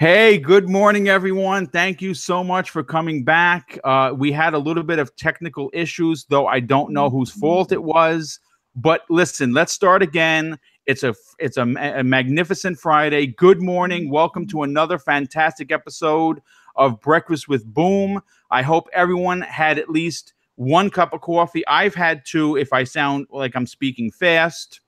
Hey, good morning, everyone. Thank you so much for coming back. We had a little bit of technical issues, though I don't know whose fault it was. But listen, let's start again. It's a magnificent Friday. Good morning. Welcome to another fantastic episode of Breakfast with Boom. I hope everyone had at least one cup of coffee. I've had two, if I sound like I'm speaking fast.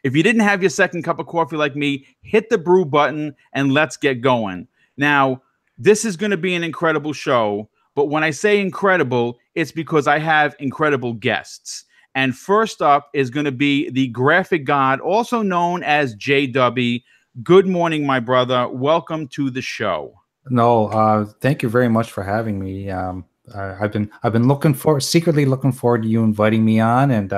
If you didn't have your second cup of coffee like me, hit the brew button and let's get going. Now, this is going to be an incredible show, but when I say incredible, it's because I have incredible guests. And first up is going to be the graphic god, also known as JW. Good morning, my brother. Welcome to the show. No, thank you very much for having me. I've been secretly looking forward to you inviting me on, and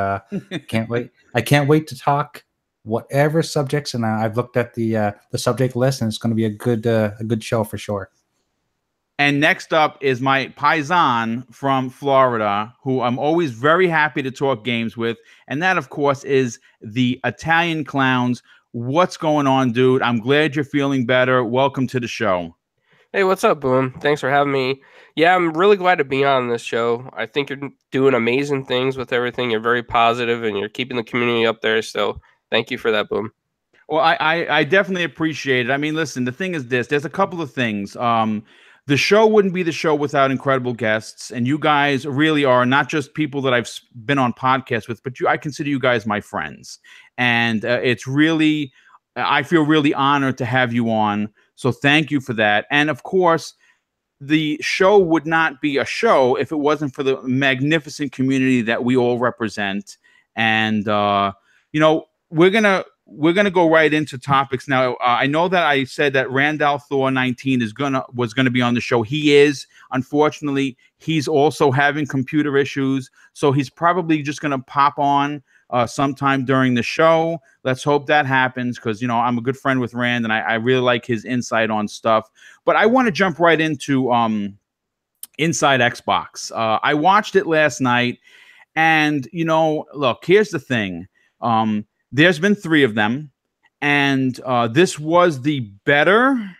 can't wait. I can't wait to talk whatever subjects, and I've looked at the subject list, and it's going to be a good show for sure. And next up is my paisan from Florida, who I'm always very happy to talk games with, and that, of course, is the Italian Clowns. What's going on, dude? I'm glad you're feeling better. Welcome to the show. Hey, what's up, Boom? Thanks for having me. Yeah, I'm really glad to be on this show. I think you're doing amazing things with everything. You're very positive, and you're keeping the community up there. So thank you for that, Boom. Well, I definitely appreciate it. I mean, listen, the thing is this. There's a couple of things. The show wouldn't be the show without incredible guests, and you guys really are not just people that I've been on podcasts with, but I consider you guys my friends. And it's really, I feel really honored to have you on. So thank you for that. And of course, the show would not be a show if it wasn't for the magnificent community that we all represent. And we're gonna go right into topics now. I know that I said that Randall Thor 19 was gonna be on the show. He is. Unfortunately, he's also having computer issues, so he's probably just gonna pop on sometime during the show. Let's hope that happens, because I'm a good friend with Rand, and I really like his insight on stuff. But I want to jump right into Inside Xbox. I watched it last night, and look, here's the thing. There's been 3 of them, and this was the better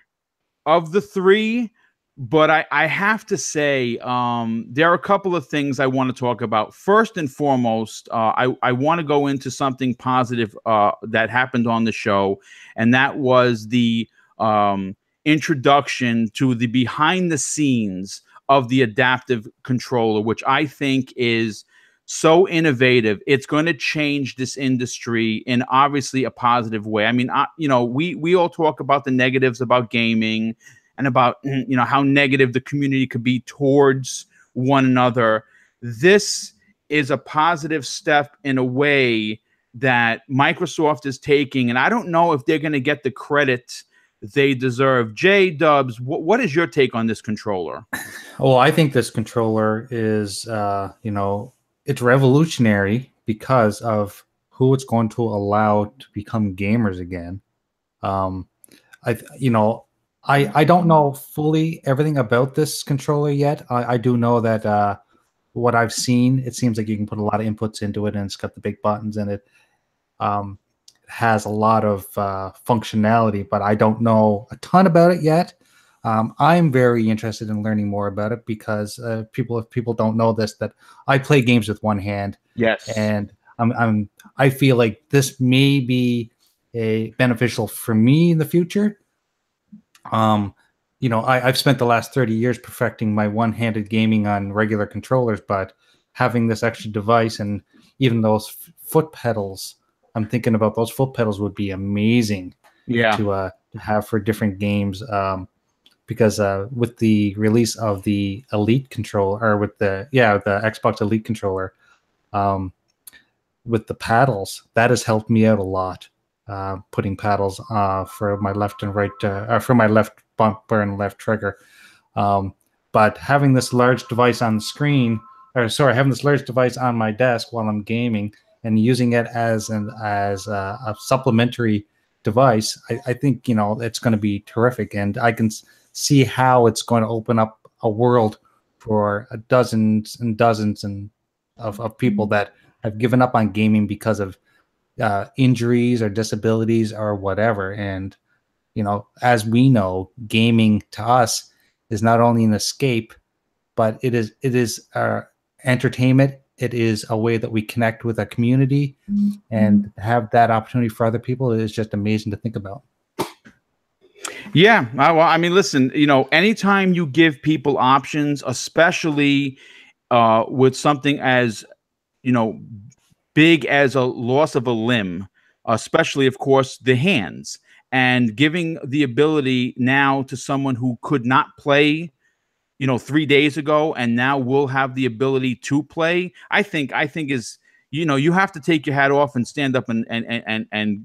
of the 3. But I have to say, there are a couple of things I want to talk about. First and foremost, I want to go into something positive that happened on the show, and that was the introduction to the behind the scenes of the adaptive controller, which I think is so innovative. It's going to change this industry in obviously a positive way. I mean, we all talk about the negatives about gaming, and about how negative the community could be towards one another. This is a positive step in a way that Microsoft is taking, and I don't know if they're going to get the credit they deserve. J-Dubs, what is your take on this controller? Well, I think this controller is, it's revolutionary because of who it's going to allow to become gamers again. I don't know fully everything about this controller yet. I do know that what I've seen, it seems like you can put a lot of inputs into it, and it's got the big buttons, and it has a lot of functionality, but I don't know a ton about it yet. I'm very interested in learning more about it because if people don't know this, that I play games with one hand. Yes. And I feel like this may be beneficial for me in the future. I've spent the last 30 years perfecting my one-handed gaming on regular controllers, but having this extra device and even those foot pedals, I'm thinking about those foot pedals would be amazing to have for different games. Because with the release of the Elite controller, or with the Xbox Elite controller, with the paddles, that has helped me out a lot. Putting paddles for my left and right, for my left bumper and left trigger. But having this large device on the screen, having this large device on my desk while I'm gaming and using it as a supplementary device, I think it's going to be terrific, and I can see how it's going to open up a world for dozens and dozens of people that have given up on gaming because of injuries or disabilities or whatever. And you know, as we know, gaming to us is not only an escape, but it is entertainment. It is a way that we connect with a community, and have that opportunity for other people is just amazing to think about. Yeah, well, I mean, listen, you know, anytime you give people options, especially with something as, you know, big as a loss of a limb, especially, of course, the hands, and giving the ability now to someone who could not play, you know, 3 days ago, and now will have the ability to play. I think is, you know, you have to take your hat off and stand up and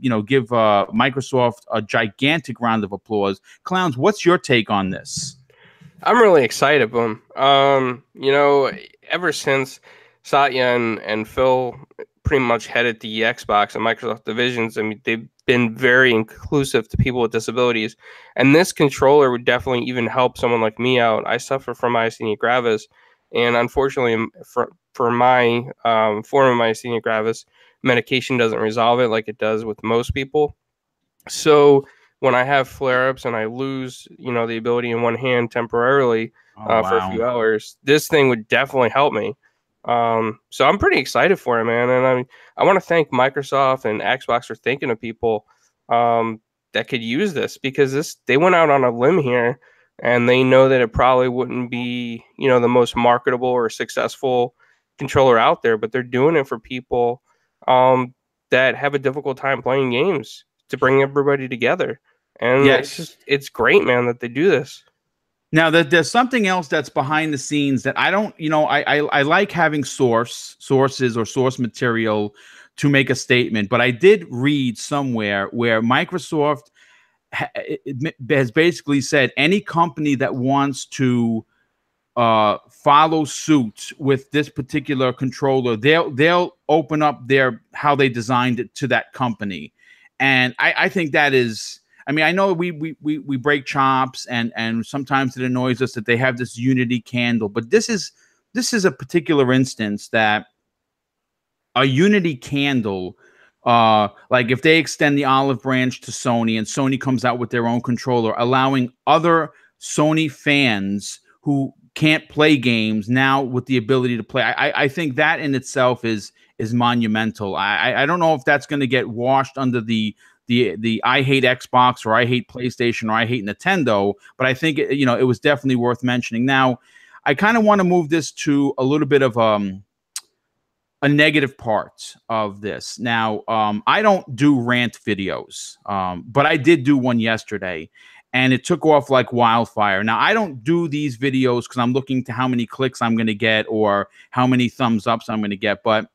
you know, give Microsoft a gigantic round of applause. Clowns, what's your take on this? I'm really excited, Boom. You know, ever since Satya and Phil pretty much headed the Xbox and Microsoft divisions, I mean, they've been very inclusive to people with disabilities. And this controller would definitely even help someone like me out. I suffer from myasthenia gravis, and unfortunately, for my form of myasthenia gravis, medication doesn't resolve it like it does with most people. So when I have flare-ups and I lose, you know, the ability in one hand temporarily for a few hours, this thing would definitely help me. So I'm pretty excited for it, man. And I want to thank Microsoft and Xbox for thinking of people that could use this, because they went out on a limb here, and they know that it probably wouldn't be, you know, the most marketable or successful controller out there, but they're doing it for people that have a difficult time playing games, to bring everybody together. And Yes. it's great, man, that they do this. Now that there's something else that's behind the scenes that I don't, you know, I like having sources or source material to make a statement, but I did read somewhere where Microsoft has basically said any company that wants to follow suit with this particular controller, they'll open up their how they designed it to that company. And I think that is, I mean, I know we break chops, and sometimes it annoys us that they have this Unity candle, but this is a particular instance that a Unity candle, like if they extend the olive branch to Sony, and Sony comes out with their own controller, allowing other Sony fans who can't play games now with the ability to play. I think that in itself is monumental. I don't know if that's going to get washed under the I hate Xbox, or I hate PlayStation, or I hate Nintendo, but I think you know, it was definitely worth mentioning. Now, I kind of want to move this to a little bit of a negative part of this. Now, I don't do rant videos, but I did do one yesterday, and it took off like wildfire. Now, I don't do these videos because I'm looking to how many clicks I'm going to get or how many thumbs ups I'm going to get. But,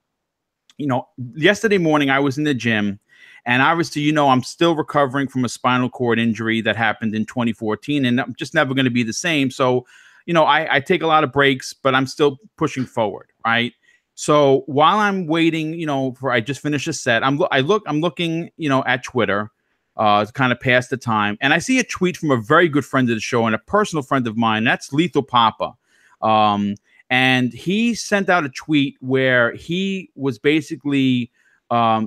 you know, yesterday morning I was in the gym, and obviously, you know, I'm still recovering from a spinal cord injury that happened in 2014, and I'm just never going to be the same. So, you know, I take a lot of breaks, but I'm still pushing forward, right? So while I'm waiting, you know, I just finished a set, I'm looking, you know, at Twitter, to kind of pass the time, and I see a tweet from a very good friend of the show and a personal friend of mine. That's Lethal Papa, and he sent out a tweet where he was basically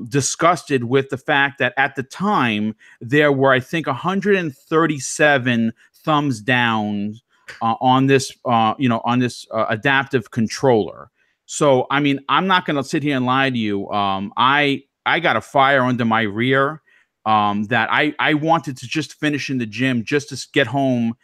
disgusted with the fact that at the time there were, I think, 137 thumbs down on this, you know, on this adaptive controller. So, I mean, I'm not going to sit here and lie to you. I got a fire under my rear that I wanted to just finish in the gym just to get home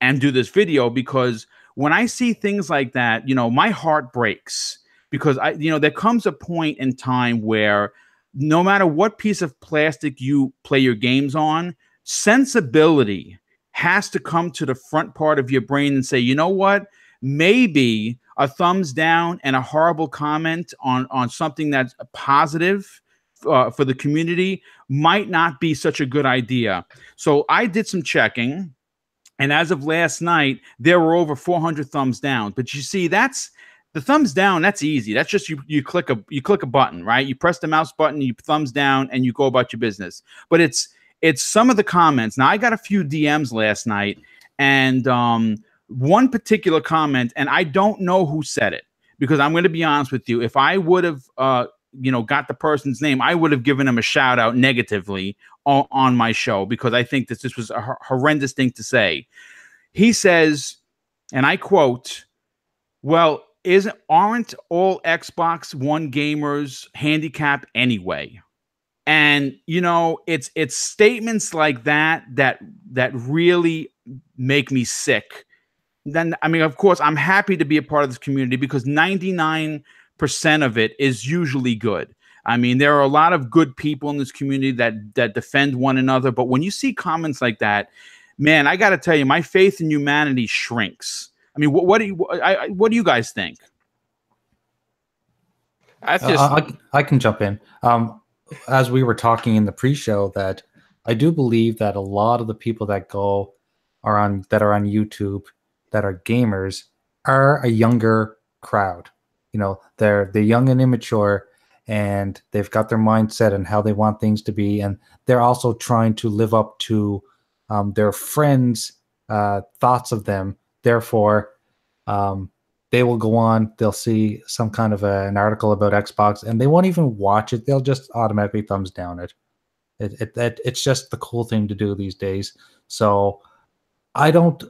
and do this video, because when I see things like that, you know, my heart breaks, because you know, there comes a point in time where no matter what piece of plastic you play your games on, sensibility has to come to the front part of your brain and say, you know what, maybe a thumbs down and a horrible comment on something that's positive for the community might not be such a good idea. So I did some checking, and as of last night, there were over 400 thumbs down. But you see, that's the thumbs down. That's easy. That's just you click a button, right? You press the mouse button, you thumbs down, and you go about your business. But it's some of the comments. Now, I got a few DMs last night, and one particular comment, and I don't know who said it, because I'm going to be honest with you. If I would have got the person's name, I would have given him a shout out negatively on my show, because I think that this was a horrendous thing to say. He says, and I quote, "Well, aren't all Xbox One gamers handicapped anyway?" And it's statements like that really make me sick. Then, I mean, of course, I'm happy to be a part of this community, because 99% of it is usually good. I mean, there are a lot of good people in this community that defend one another. But when you see comments like that, man, I got to tell you, my faith in humanity shrinks. I mean, what do you guys think? I can jump in. As we were talking in the pre-show, that I do believe that a lot of the people that are on YouTube that are gamers are a younger crowd. They're young and immature, and they've got their mindset and how they want things to be, and they're also trying to live up to their friends' thoughts of them. Therefore, they will go on, they'll see some kind of an article about Xbox, and they won't even watch it. They'll just automatically thumbs down it. It's just the cool thing to do these days. So I don't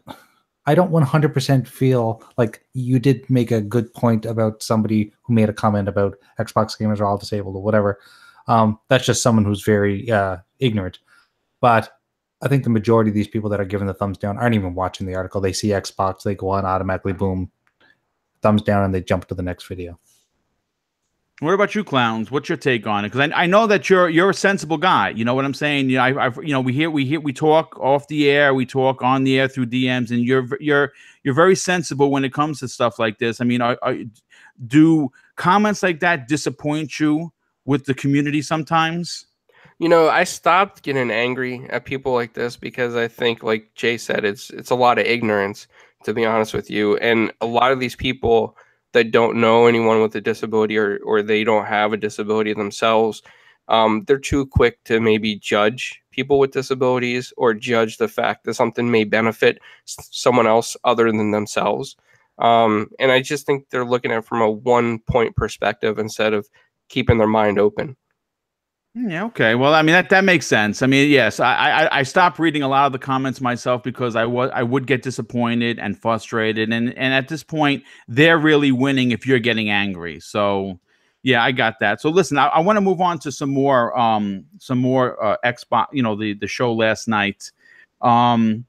100% feel like you did make a good point about somebody who made a comment about Xbox gamers are all disabled or whatever. That's just someone who's very ignorant. But I think the majority of these people that are giving the thumbs down aren't even watching the article. They see Xbox, they go on, automatically, boom, thumbs down, and they jump to the next video. What about you, clowns? What's your take on it? Because I know that you're a sensible guy. You know what I'm saying? We talk off the air, we talk on the air through DMs, and you're very sensible when it comes to stuff like this. I mean, do comments like that disappoint you with the community sometimes? I stopped getting angry at people like this, because I think, like Jay said, it's a lot of ignorance, to be honest with you. And a lot of these people that don't know anyone with a disability, or they don't have a disability themselves, they're too quick to maybe judge people with disabilities, or judge the fact that something may benefit someone else other than themselves. And I just think they're looking at it from a one-point perspective instead of keeping their mind open. Yeah, okay. Well, I mean, that makes sense. I mean, yes, I stopped reading a lot of the comments myself, because I would get disappointed and frustrated, and at this point, they're really winning if you're getting angry. So, yeah, I got that. So, listen, I want to move on to some more Xbox. The show last night. A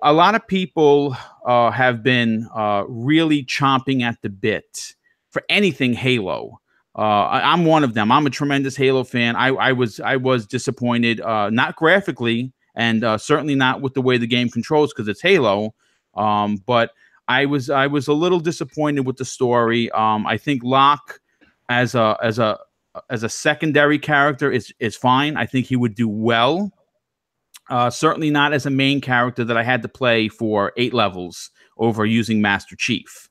lot of people have been really chomping at the bit for anything Halo. I'm one of them. I'm a tremendous Halo fan. I was disappointed, not graphically, and certainly not with the way the game controls, because it's Halo. But I was a little disappointed with the story. I think Locke as a secondary character is fine. I think he would do well. Certainly not as a main character that I had to play for 8 levels over using Master Chief.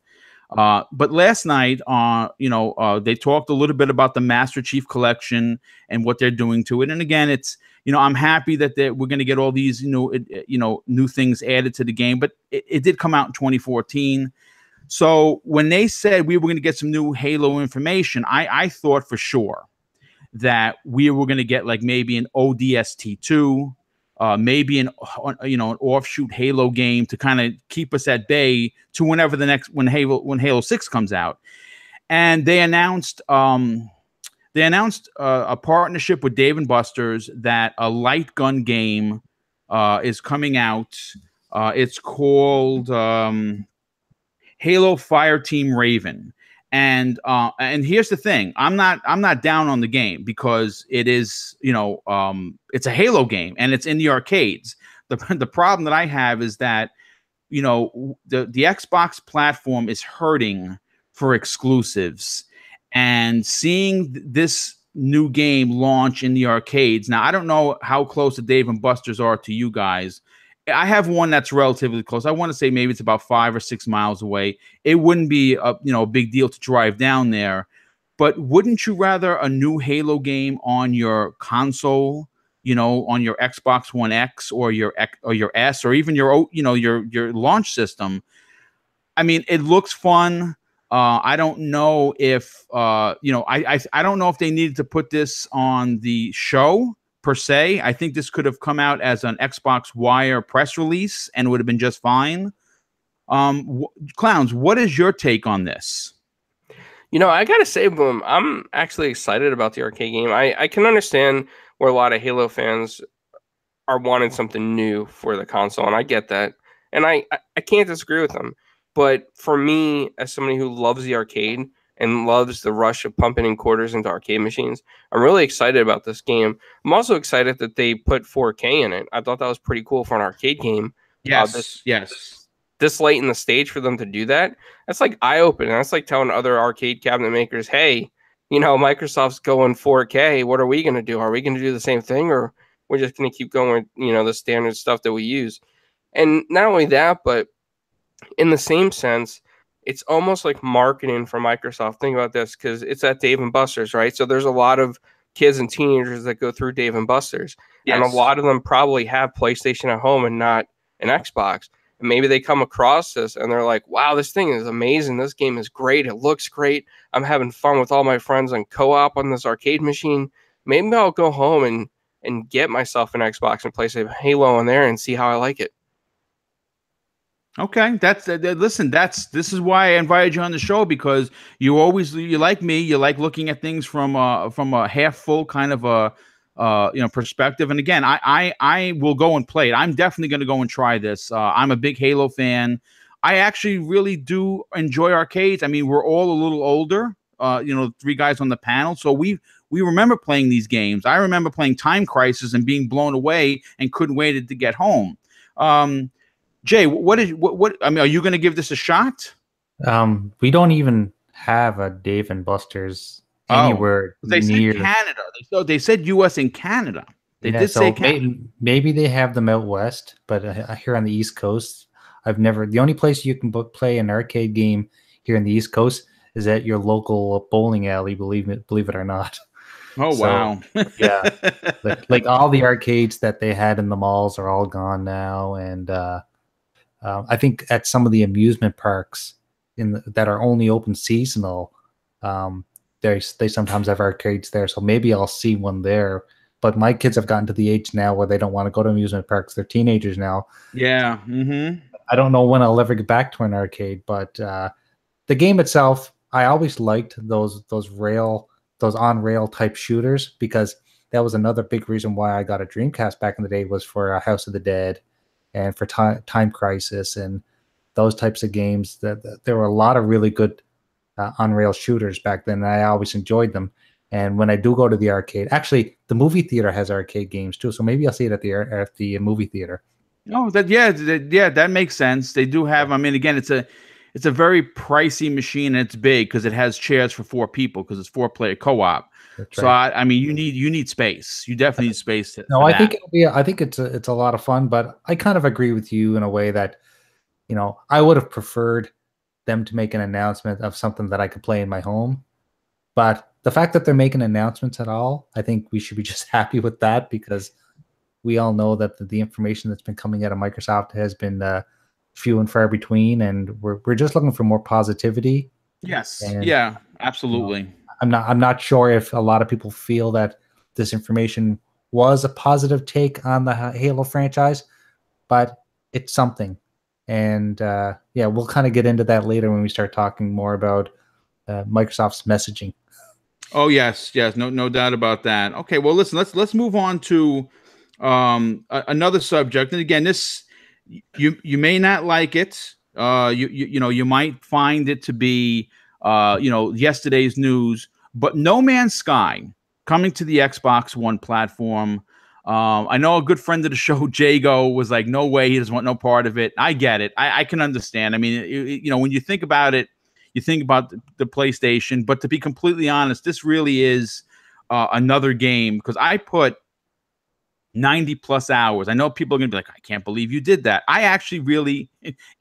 But last night, they talked a little bit about the Master Chief Collection and what they're doing to it. And again, it's, I'm happy that we're going to get all these, new things added to the game. But it did come out in 2014. So when they said we were going to get some new Halo information, I thought for sure that we were going to get like maybe an ODST2. Maybe an offshoot Halo game to kind of keep us at bay to when Halo 6 comes out. And they announced a partnership with Dave & Buster's, that a light gun game is coming out. It's called Halo Fireteam Raven. And here's the thing, I'm not down on the game, because it is, it's a Halo game and it's in the arcades. The problem that I have is that, the Xbox platform is hurting for exclusives, and seeing this new game launch in the arcades. Now, I don't know how close the Dave & Buster's are to you guys. I have one that's relatively close. I want to say maybe it's about 5 or 6 miles away. It wouldn't be a big deal to drive down there, but wouldn't you rather a new Halo game on your console, on your Xbox One X or your S, or even your launch system? I mean, it looks fun. I don't know if I don't know if they needed to put this on the show per se. I think this could have come out as an Xbox Wire press release and would have been just fine. Clowns, what is your take on this? I gotta say, Boom, I'm actually excited about the arcade game. I can understand where a lot of Halo fans are wanting something new for the console, and I get that. And I can't disagree with them. But for me, as somebody who loves the arcade and loves the rush of pumping in quarters into arcade machines, I'm really excited about this game. I'm also excited that they put 4K in it. I thought that was pretty cool for an arcade game. Yes, This late in the stage for them to do that, that's like eye-opening. That's like telling other arcade cabinet makers, hey, Microsoft's going 4K. What are we going to do? Are we going to do the same thing, or we're just going to keep going with, the standard stuff that we use? And not only that, but in the same sense, it's almost like marketing for Microsoft. Think about this, because it's at Dave & Buster's, right? So there's a lot of kids and teenagers that go through Dave & Buster's. Yes. And a lot of them probably have PlayStation at home and not an Xbox. And maybe they come across this and they're like, wow, this thing is amazing. This game is great. It looks great. I'm having fun with all my friends on co-op on this arcade machine. Maybe I'll go home and get myself an Xbox and play some Halo on there and see how I like it. Okay, listen. This is why I invited you on the show, because you like me. You like looking at things from a half full kind of a perspective. And again, I will go and play it. I'm definitely going to go and try this. I'm a big Halo fan. I actually really do enjoy arcades. I mean, we're all a little older. Three guys on the panel, so we remember playing these games. I remember playing Time Crisis and being blown away and couldn't wait to get home. Jay, what I mean, are you going to give this a shot? We don't even have a Dave & Buster's anywhere they near said Canada. They said U.S. and Canada. They did say Canada. Maybe they have them out west, but here on the East Coast, the only place you can play an arcade game here in the East Coast is at your local bowling alley. Believe it or not. Oh, wow. Yeah, like all the arcades that they had in the malls are all gone now, and I think at some of the amusement parks that are only open seasonal, they sometimes have arcades there. So maybe I'll see one there. But my kids have gotten to the age now where they don't want to go to amusement parks. They're teenagers now. Yeah. Mm-hmm. I don't know when I'll ever get back to an arcade, but the game itself, I always liked those on rail type shooters, because that was another big reason why I got a Dreamcast back in the day, was for House of the Dead and for Time Crisis and those types of games. That there were a lot of really good on-rail shooters back then, and I always enjoyed them. And when I do go to the arcade, actually, the movie theater has arcade games too, so maybe I'll see it at the movie theater. Oh, that makes sense. They do have. I mean, again, it's a very pricey machine, and it's big because it has chairs for 4 people, because it's 4-player co-op. So right. I mean, you need space. You definitely need space. I think it's a lot of fun, but I kind of agree with you in a way that, I would have preferred them to make an announcement of something that I could play in my home. But the fact that they're making announcements at all, I think we should be just happy with that, because we all know that the information that's been coming out of Microsoft has been few and far between, and we're just looking for more positivity. Yes. And, yeah, absolutely. I'm not sure if a lot of people feel that this information was a positive take on the Halo franchise, but it's something. And we'll kind of get into that later when we start talking more about Microsoft's messaging. Oh yes, no doubt about that. Okay, well listen, let's move on to another subject. And again, this you may not like it. You might find it to be yesterday's news, but No Man's Sky coming to the Xbox One platform. I know a good friend of the show, Jago, was like, no way, he doesn't want no part of it. I get it. I can understand. I mean, when you think about it, you think about the PlayStation, but to be completely honest, this really is another game, because I put 90+ hours. I know people are going to be like, I can't believe you did that. I actually really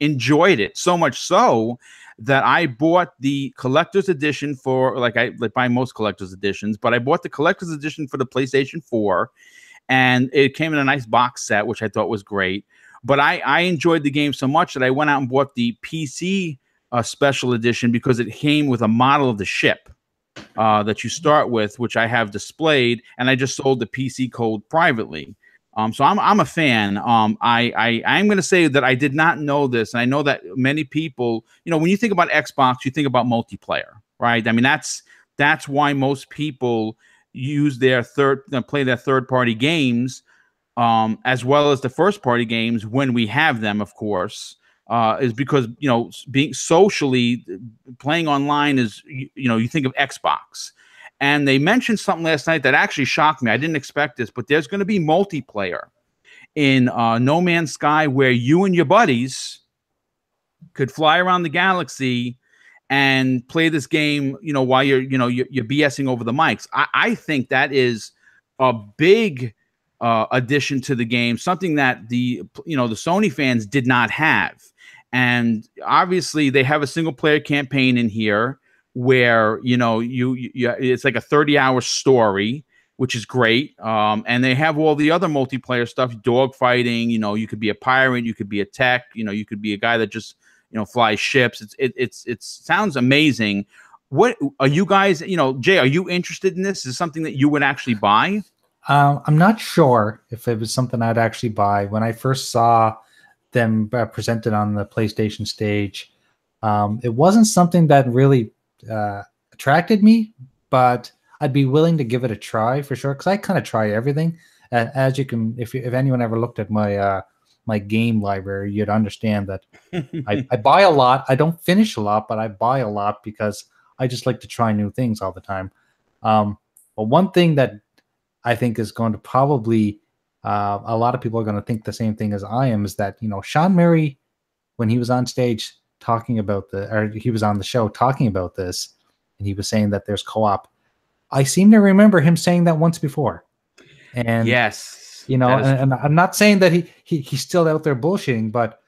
enjoyed it, so much so that I bought the collector's edition for, I buy most collector's editions, but I bought the collector's edition for the PlayStation 4, and it came in a nice box set, which I thought was great. But I enjoyed the game so much that I went out and bought the PC special edition because it came with a model of the ship that you start with, which I have displayed, and I just sold the PC code privately. So I'm a fan. I'm going to say that I did not know this, and I know that many people, when you think about Xbox, you think about multiplayer, right? I mean, that's why most people use their play their third-party games, as well as the first-party games when we have them, of course, is because being socially playing online is you think of Xbox. And they mentioned something last night that actually shocked me. I didn't expect this, but there's going to be multiplayer in No Man's Sky where you and your buddies could fly around the galaxy and play this game, while you're BSing over the mics. I think that is a big addition to the game, something that the Sony fans did not have. And obviously they have a single player campaign in here, where it's like a 30-hour story, which is great, and they have all the other multiplayer stuff, dogfighting. You could be a pirate, you could be a tech, you could be a guy that just flies ships. It sounds amazing. What are you guys? Jay, are you interested in this? Is this something that you would actually buy? I'm not sure if it was something I'd actually buy. When I first saw them presented on the PlayStation stage, it wasn't something that really attracted me, but I'd be willing to give it a try for sure, because I kind of try everything. As you can, if anyone ever looked at my my game library, you'd understand that I buy a lot. I don't finish a lot, but I buy a lot because I just like to try new things all the time. But one thing that I think is going to probably a lot of people are going to think the same thing as I am, is that Sean Murray, when he was on stage talking about he was on the show talking about this, and he was saying that there's co-op. I seem to remember him saying that once before. And yes, and I'm not saying that he's still out there bullshitting, but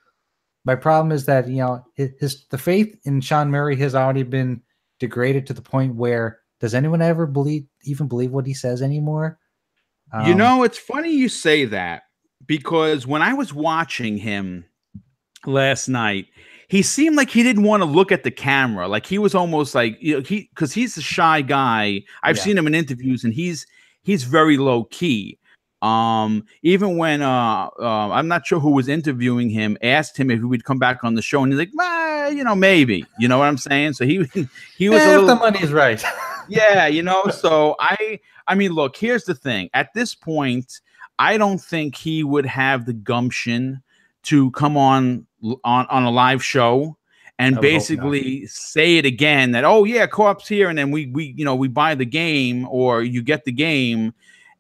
my problem is that the faith in Sean Murray has already been degraded to the point where, does anyone ever even believe what he says anymore? It's funny you say that, because when I was watching him last night, he seemed like he didn't want to look at the camera. Like he was almost like, because he's a shy guy. I've seen him in interviews, and he's very low key. Even when I'm not sure who was interviewing him, asked him if he would come back on the show, and he's like, maybe. You know what I'm saying? So he was a little, if the money's right. Yeah, So I mean, look, here's the thing. At this point, I don't think he would have the gumption to come on a live show and basically say it again, that, oh yeah, co-op's here, and then we buy the game, or you get the game,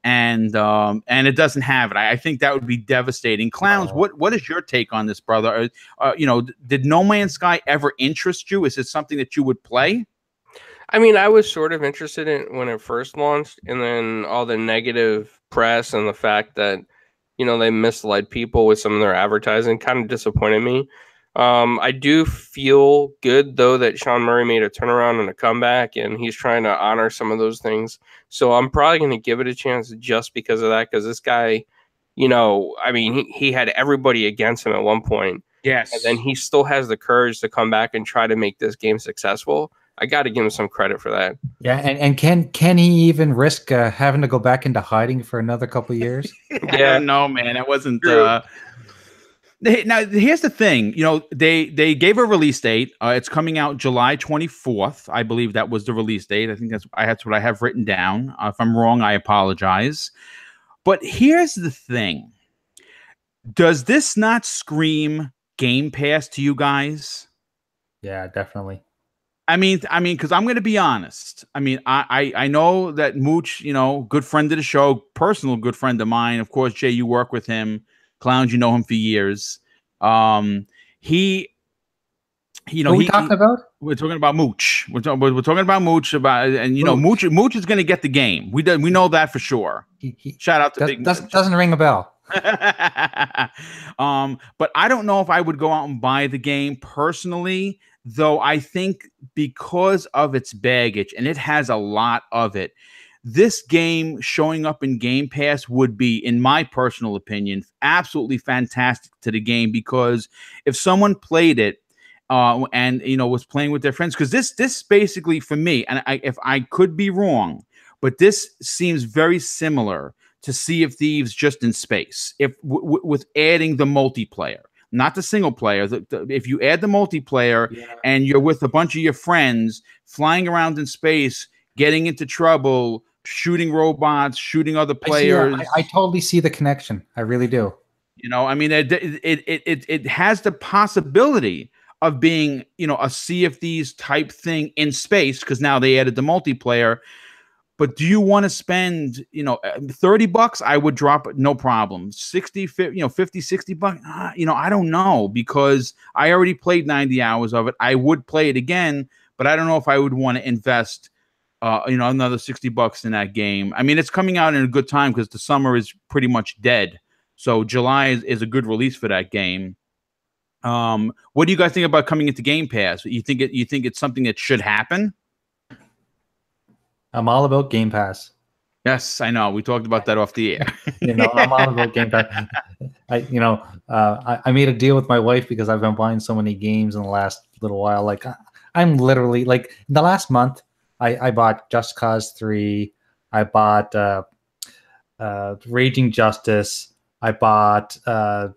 and it doesn't have it. I think that would be devastating. Clowns, what is your take on this, brother? Did No Man's Sky ever interest you? Is it something that you would play? I mean, I was sort of interested in it when it first launched, and then all the negative press and the fact that they misled people with some of their advertising kind of disappointed me. I do feel good, though, that Sean Murray made a turnaround and a comeback, and he's trying to honor some of those things. So I'm probably going to give it a chance just because of that, because this guy, I mean, he had everybody against him at one point. Yes. And then he still has the courage to come back and try to make this game successful. I got to give him some credit for that. Yeah, and can he even risk having to go back into hiding for another couple of years? I don't know, man. It wasn't. Now here's the thing. They gave a release date. It's coming out July 24th. I believe that was the release date. I think that's what I have written down. If I'm wrong, I apologize. But here's the thing. Does this not scream Game Pass to you guys? Yeah, definitely. I mean, because I'm going to be honest. I mean, I know that Mooch, good friend of the show, personal good friend of mine. Of course, Jay, you work with him. Clowns, you know him for years. Who we talking about? We're talking about Mooch. We're talking about Mooch Mooch is going to get the game. We know that for sure. Shout out to Big Mooch. Doesn't ring a bell. But I don't know if I would go out and buy the game personally. Though I think because of its baggage, and it has a lot of it, this game showing up in Game Pass would be, in my personal opinion, absolutely fantastic to the game, because if someone played it and was playing with their friends, because this basically for me, and if I could be wrong, but this seems very similar to Sea of Thieves, just in space. If with adding the multiplayer, not the single player. If you add the multiplayer, and you're with a bunch of your friends flying around in space, getting into trouble, shooting robots, shooting other players. I totally see the connection. I really do. I mean, it has the possibility of being, a Sea of Thieves type thing in space, because now they added the multiplayer. But do you want to spend, $30? I would drop it, no problem. 60, 50, 60 bucks. I don't know, because I already played 90 hours of it. I would play it again, but I don't know if I would want to invest, another 60 bucks in that game. I mean, it's coming out in a good time, because the summer is pretty much dead. So July is a good release for that game. What do you guys think about coming into Game Pass? You think it's something that should happen? I'm all about Game Pass. Yes, I know. We talked about that off the air. I'm all about Game Pass. I made a deal with my wife, because I've been buying so many games in the last little while. Like, I'm literally, like, in the last month, I bought Just Cause 3. I bought Raging Justice. I bought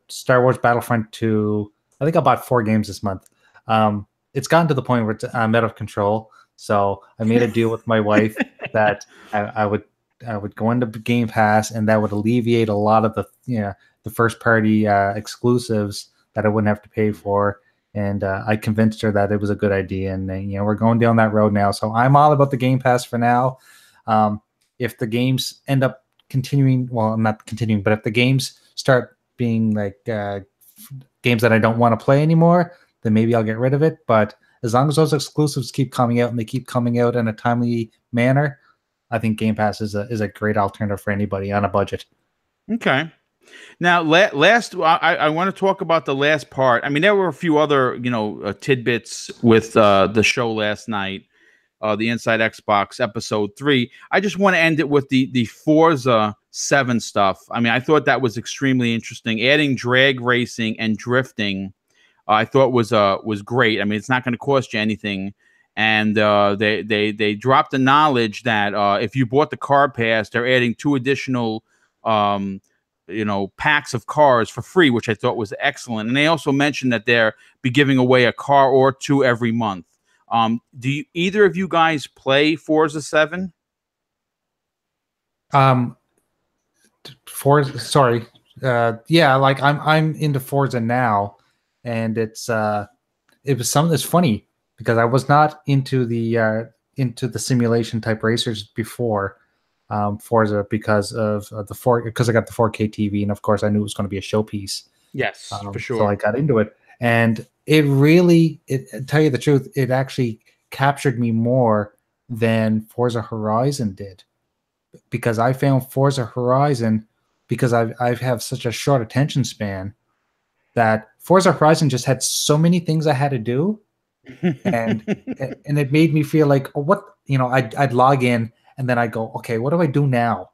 Star Wars Battlefront 2. I think I bought 4 games this month. It's gotten to the point where I'm out of control. So I made a deal with my wife that I would go into Game Pass, and that would alleviate a lot of the first party exclusives that I wouldn't have to pay for. And I convinced her that it was a good idea, and we're going down that road now. So I'm all about the Game Pass for now. If the games end up continuing, well, not continuing, but if the games start being like games that I don't want to play anymore, then maybe I'll get rid of it. But as long as those exclusives keep coming out, and they keep coming out in a timely manner, I think Game Pass is a great alternative for anybody on a budget. Okay. Now, last, I want to talk about the last part. I mean, there were a few other, tidbits with the show last night, the Inside Xbox episode 3. I just want to end it with the Forza 7 stuff. I mean, I thought that was extremely interesting. Adding drag racing and drifting, I thought was great. I mean, it's not going to cost you anything, and they dropped the knowledge that if you bought the car pass, they're adding 2 additional packs of cars for free, which I thought was excellent. And they also mentioned that they'll be giving away a car or 2 every month. Do either of you guys play Forza 7? Forza, sorry, yeah, like I'm into Forza now. And it was something that's funny, because I was not into the simulation type racers before Forza, because of because I got the 4K TV, and of course I knew it was going to be a showpiece. Yes, for sure. So I got into it, and it really, tell you the truth, it actually captured me more than Forza Horizon did, because I found Forza Horizon, because I have such a short attention span, that Forza Horizon just had so many things I had to do, and it made me feel like, I'd log in, and then I go, okay, what do I do now?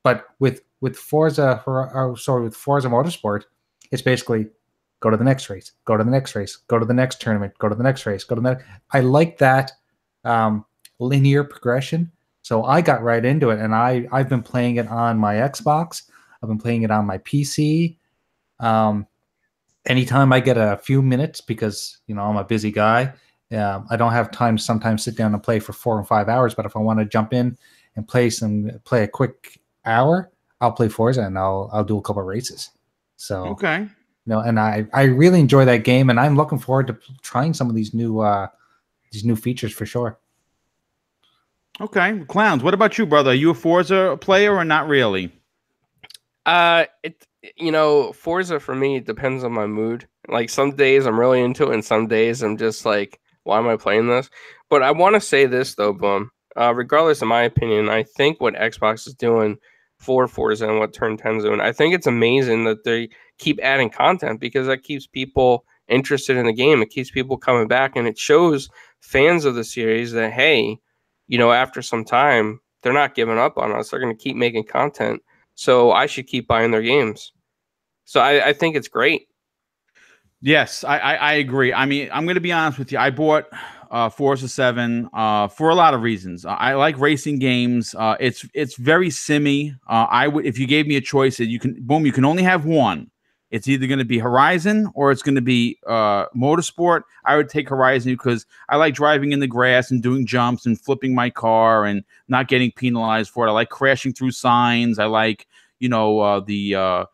But with Forza Motorsport, it's basically go to the next race, go to the next race, go to the next tournament, go to the next race, go to the next. I like that linear progression, so I got right into it, and I've been playing it on my Xbox. I've been playing it on my PC. Anytime I get a few minutes, because I'm a busy guy, I don't have time to sometimes sit down and play for 4 or 5 hours. But if I want to jump in and play a quick hour, I'll play Forza, and I'll do a couple of races. So okay, and I really enjoy that game, and I'm looking forward to trying some of these new features for sure. Okay, Clowns, what about you, brother? Are you a Forza player or not really? Forza for me depends on my mood. Like, some days I'm really into it, and some days I'm just like, why am I playing this? But I want to say this though, Boom. Regardless of my opinion, I think what Xbox is doing for Forza and what Turn 10's doing, I think it's amazing that they keep adding content, because that keeps people interested in the game. It keeps people coming back, and it shows fans of the series that, hey, after some time, they're not giving up on us. They're going to keep making content. So I should keep buying their games. So I think it's great. Yes, I agree. I mean, I'm going to be honest with you. I bought Forza 7 for a lot of reasons. I like racing games. It's very simmy. I would, if you gave me a choice that you can only have one. It's either going to be Horizon or it's going to be Motorsport. I would take Horizon because I like driving in the grass and doing jumps and flipping my car and not getting penalized for it. I like crashing through signs. I like, the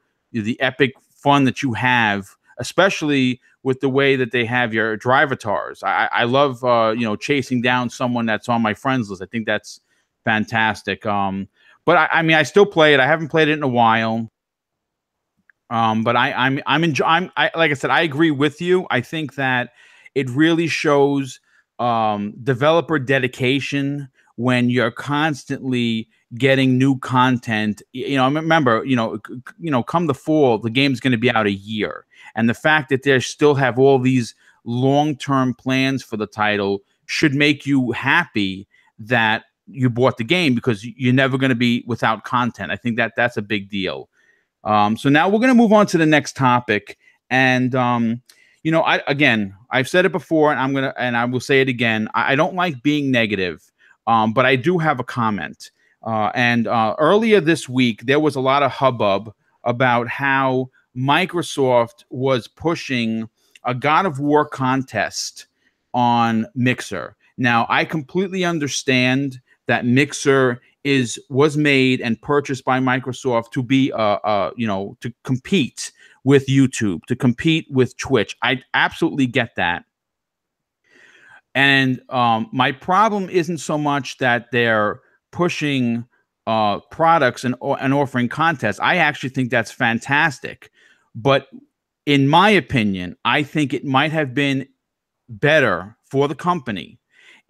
epic fun that you have, especially with the way that they have your drive avatars. I love chasing down someone that's on my friends list. I think that's fantastic. But I mean, I still play it. I haven't played it in a while. But like I said, I agree with you. I think that it really shows developer dedication when you're constantly getting new content. Remember, come the fall, the game's going to be out a year, and the fact that they still have all these long-term plans for the title should make you happy that you bought the game, because you're never going to be without content. I think that that's a big deal. So now we're going to move on to the next topic. And, I've said it before, and I will say it again. I don't like being negative, but I do have a comment. Earlier this week, there was a lot of hubbub about how Microsoft was pushing a God of War contest on Mixer. Now, I completely understand that Mixer was made and purchased by Microsoft to be to compete with YouTube, to compete with Twitch. I absolutely get that. And my problem isn't so much that they're pushing products and offering contests. I actually think that's fantastic. But in my opinion, I think it might have been better for the company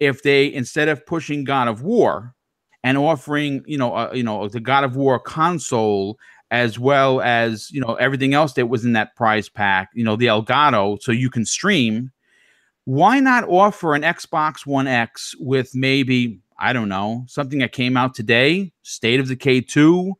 if they, instead of pushing God of War and offering, the God of War console, as well as, everything else that was in that prize pack, the Elgato, so you can stream, why not offer an Xbox One X with maybe, I don't know, something that came out today, State of Decay 2,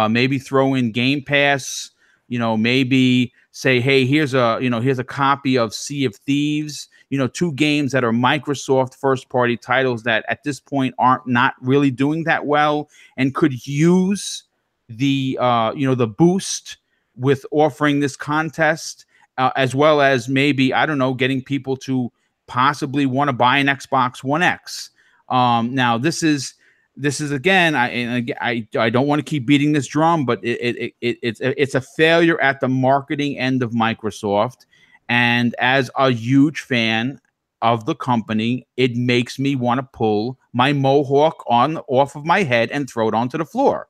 maybe throw in Game Pass, maybe say, hey, here's a copy of Sea of Thieves, two games that are Microsoft first-party titles that at this point aren't not really doing that well and could use the the boost with offering this contest, as well as maybe, I don't know, getting people to possibly want to buy an Xbox One X. Now this is again, I don't want to keep beating this drum, but it's a failure at the marketing end of Microsoft. And as a huge fan of the company, it makes me want to pull my mohawk off of my head and throw it onto the floor.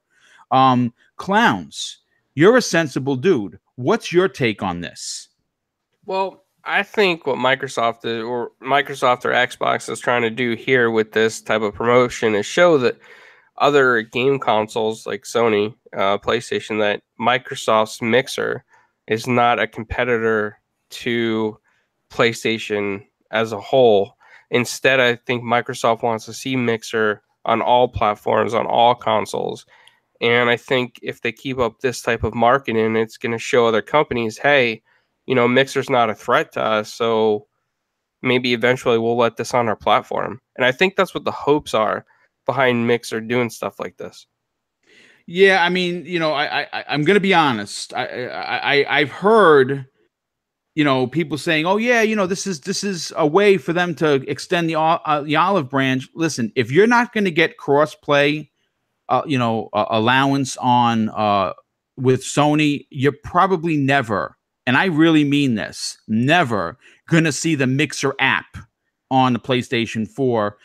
Clowns, you're a sensible dude. What's your take on this? Well, I think what Microsoft or Xbox is trying to do here with this type of promotion is show that other game consoles like Sony, PlayStation, that Microsoft's Mixer is not a competitor to PlayStation as a whole. Instead, I think Microsoft wants to see Mixer on all platforms, on all consoles. And I think if they keep up this type of marketing, it's going to show other companies, hey, Mixer's not a threat to us, so maybe eventually we'll let this on our platform. And I think that's what the hopes are behind Mixer doing stuff like this. Yeah, I mean, I'm going to be honest. I've heard, people saying, "Oh yeah, this is a way for them to extend the olive branch." Listen, if you're not going to get cross-play, allowance on with Sony, you're probably never, and I really mean this, never going to see the Mixer app on the PlayStation 4.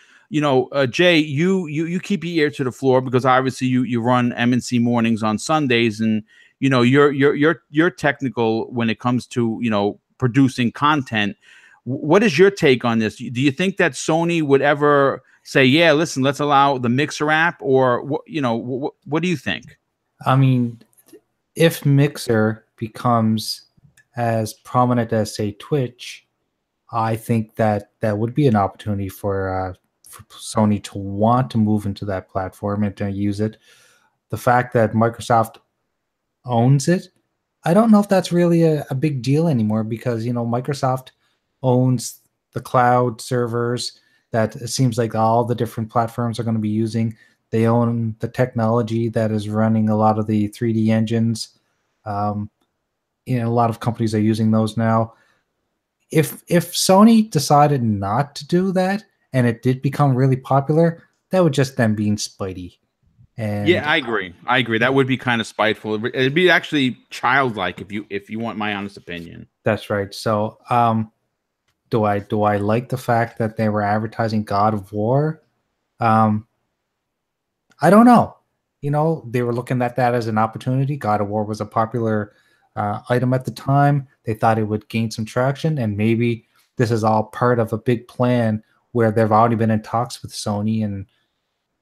Jay, you keep your ear to the floor because obviously you run MNC mornings on Sundays, and you're technical when it comes to producing content. What is your take on this? Do you think that Sony would ever say, yeah, listen, let's allow the Mixer app, or what do you think? I mean, if Mixer becomes as prominent as, say, Twitch, I think that would be an opportunity for Sony to want to move into that platform and to use it. The fact that Microsoft owns it I don't know if that's really a big deal anymore because, you know, Microsoft owns the cloud servers that it seems like all the different platforms are going to be using. They own the technology that is running a lot of the 3D engines. Um, you know, a lot of companies are using those now. If Sony decided not to do that and it did become really popular, that would just them being spitey. And Yeah, I agree. I agree. That would be kind of spiteful. It'd be actually childlike if you want my honest opinion. that's right. So, do I like the fact that they were advertising God of War? Um, I don't know. You know, they were looking at that as an opportunity. God of War was a popular item at the time. They thought it would gain some traction, and maybe this is all part of a big plan where they've already been in talks with Sony, and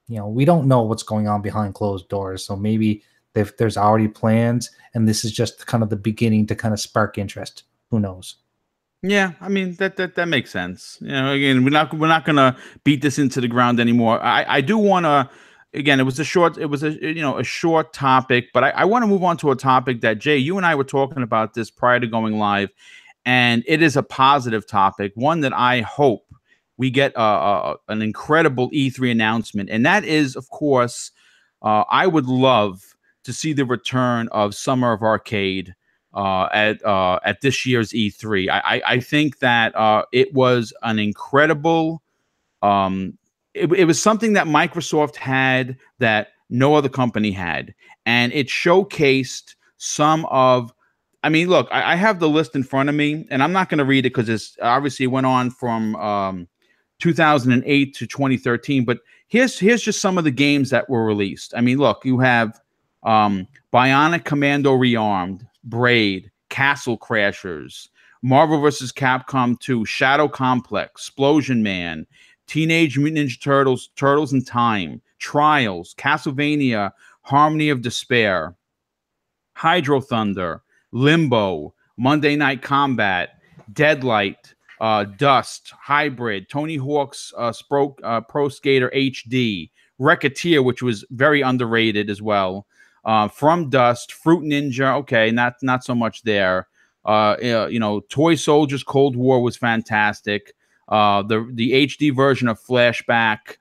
you know, we don't know what's going on behind closed doors. So maybe there's already plans, and this is just kind of the beginning to kind of spark interest. Who knows? Yeah, I mean that makes sense. You know, again, we're not gonna beat this into the ground anymore. I do want to. Again, it was a short topic, but I want to move on to a topic that Jay, you and I were talking about this prior to going live, and it is a positive topic, one that I hope we get an incredible E3 announcement, and that is, of course, I would love to see the return of Summer of Arcade at this year's E3. I think that it was an incredible. It was something that Microsoft had that no other company had, and it showcased some of. I mean, look, I have the list in front of me, and I'm not going to read it because it's obviously it went on from 2008 to 2013. But here's just some of the games that were released. I mean, look, you have Bionic Commando Rearmed, Braid, Castle Crashers, Marvel vs. Capcom 2, Shadow Complex, Explosion Man, Teenage Mutant Ninja Turtles, Turtles in Time, Trials, Castlevania, Harmony of Despair, Hydro Thunder, Limbo, Monday Night Combat, Deadlight, Dust, Hybrid, Tony Hawk's Pro Skater HD, Racketeer, which was very underrated as well. From Dust, Fruit Ninja, okay, not so much there. Toy Soldiers Cold War was fantastic. The HD version of Flashback,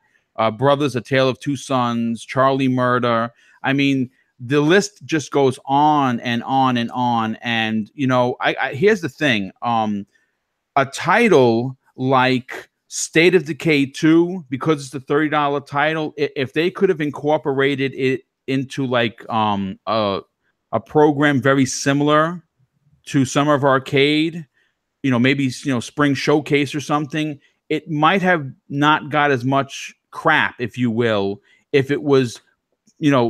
Brothers: A Tale of Two Sons, Charlie Murder. I mean, the list just goes on and on and on. And here's the thing: a title like State of Decay 2, because it's the $30 title, if they could have incorporated it into like a program very similar to Summer of Arcade, maybe Spring Showcase or something, it might have not got as much crap, if you will, if it was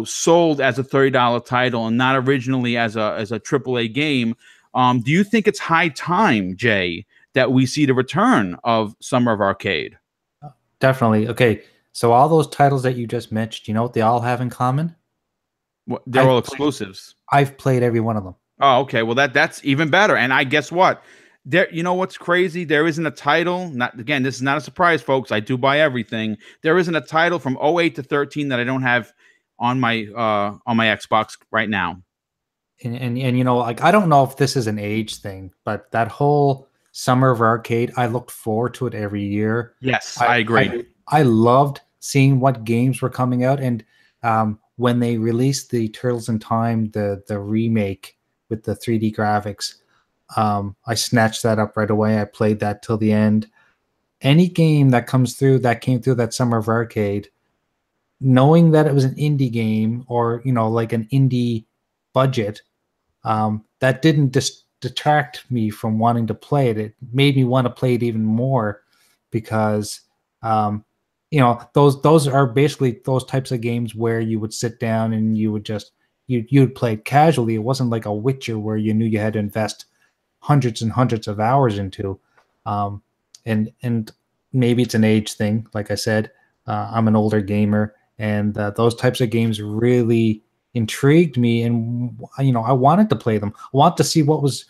sold as a $30 title and not originally as a AAA game. Do you think it's high time, Jay, that we see the return of Summer of Arcade? Definitely. Okay, so all those titles that you just mentioned, you know what they all have in common? They're all exclusives. I've played every one of them. Oh, okay. Well, that's even better. And I guess what? What's crazy? There isn't a title. Again, this is not a surprise, folks. I do buy everything. There isn't a title from 08 to 13 that I don't have on my Xbox right now. And like, I don't know if this is an age thing, but that whole Summer of Arcade, I looked forward to it every year. Yes, I agree. I loved seeing what games were coming out, and when they released the Turtles in Time, the remake with the 3D graphics, I snatched that up right away. I played that till the end. Any game that came through that Summer of Arcade, knowing that it was an indie game or like an indie budget, that didn't detract me from wanting to play it. It made me want to play it even more because those are basically those types of games where you would sit down and you would just you'd play it casually. It wasn't like a Witcher where you knew you had to invest hundreds and hundreds of hours into. And maybe it's an age thing. Like I said, I'm an older gamer, and those types of games really intrigued me, and I wanted to play them. I want to see what was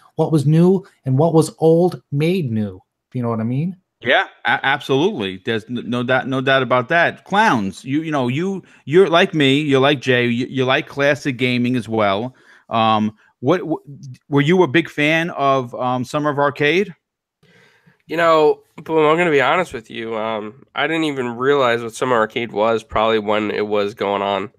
new and what was old made new. You know what I mean? Yeah, absolutely. There's no doubt about that. Clowns, you're like me. You're like Jay. You like classic gaming as well. what were you a big fan of Summer of Arcade? You know, Boom, I'm going to be honest with you. I didn't even realize what Summer Arcade was probably when it was going on.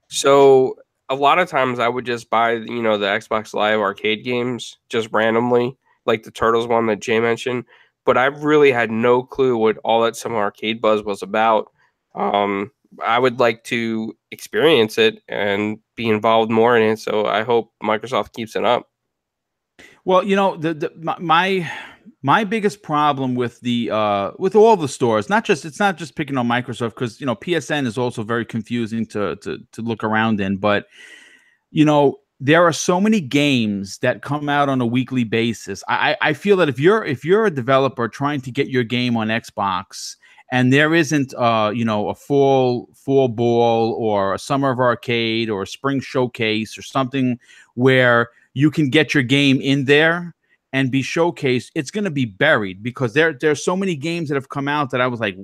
So a lot of times I would just buy, you know, the Xbox Live arcade games just randomly, like the Turtles one that Jay mentioned. But I really had no clue what all that Summer Arcade buzz was about. I would like to experience it and be involved more in it. So I hope Microsoft keeps it up. Well, you know, my biggest problem with with all the stores, it's not just picking on Microsoft, because you know PSN is also very confusing to look around in, but you know there are so many games that come out on a weekly basis. I feel that if you're a developer trying to get your game on Xbox and there isn't you know, a fall ball or a Summer of Arcade or a spring showcase or something where you can get your game in there and be showcased, it's going to be buried, because there's so many games that have come out that I was like,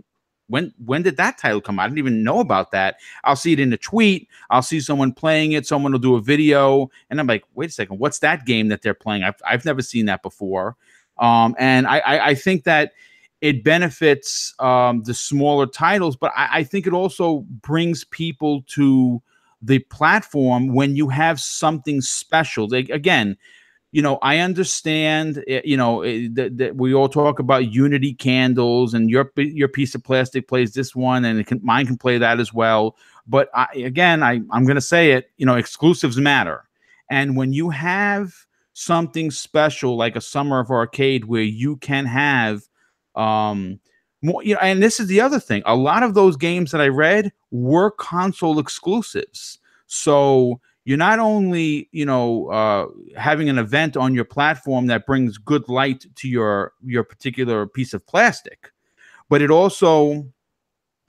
when did that title come out? I didn't even know about that. I'll see it in a tweet. I'll see someone playing it. Someone will do a video, and I'm like, wait a second, what's that game that they're playing? I've never seen that before. And I think that it benefits the smaller titles, but I think it also brings people to the platform when you have something special. Again, you know, I understand, you know, that we all talk about Unity candles and your piece of plastic plays this one and mine can play that as well. But I'm going to say it, you know, exclusives matter. And when you have something special like a Summer of Arcade where you can have more, you know, and this is the other thing, a lot of those games that I read were console exclusives. So you're not only, you know, having an event on your platform that brings good light to your particular piece of plastic, but it also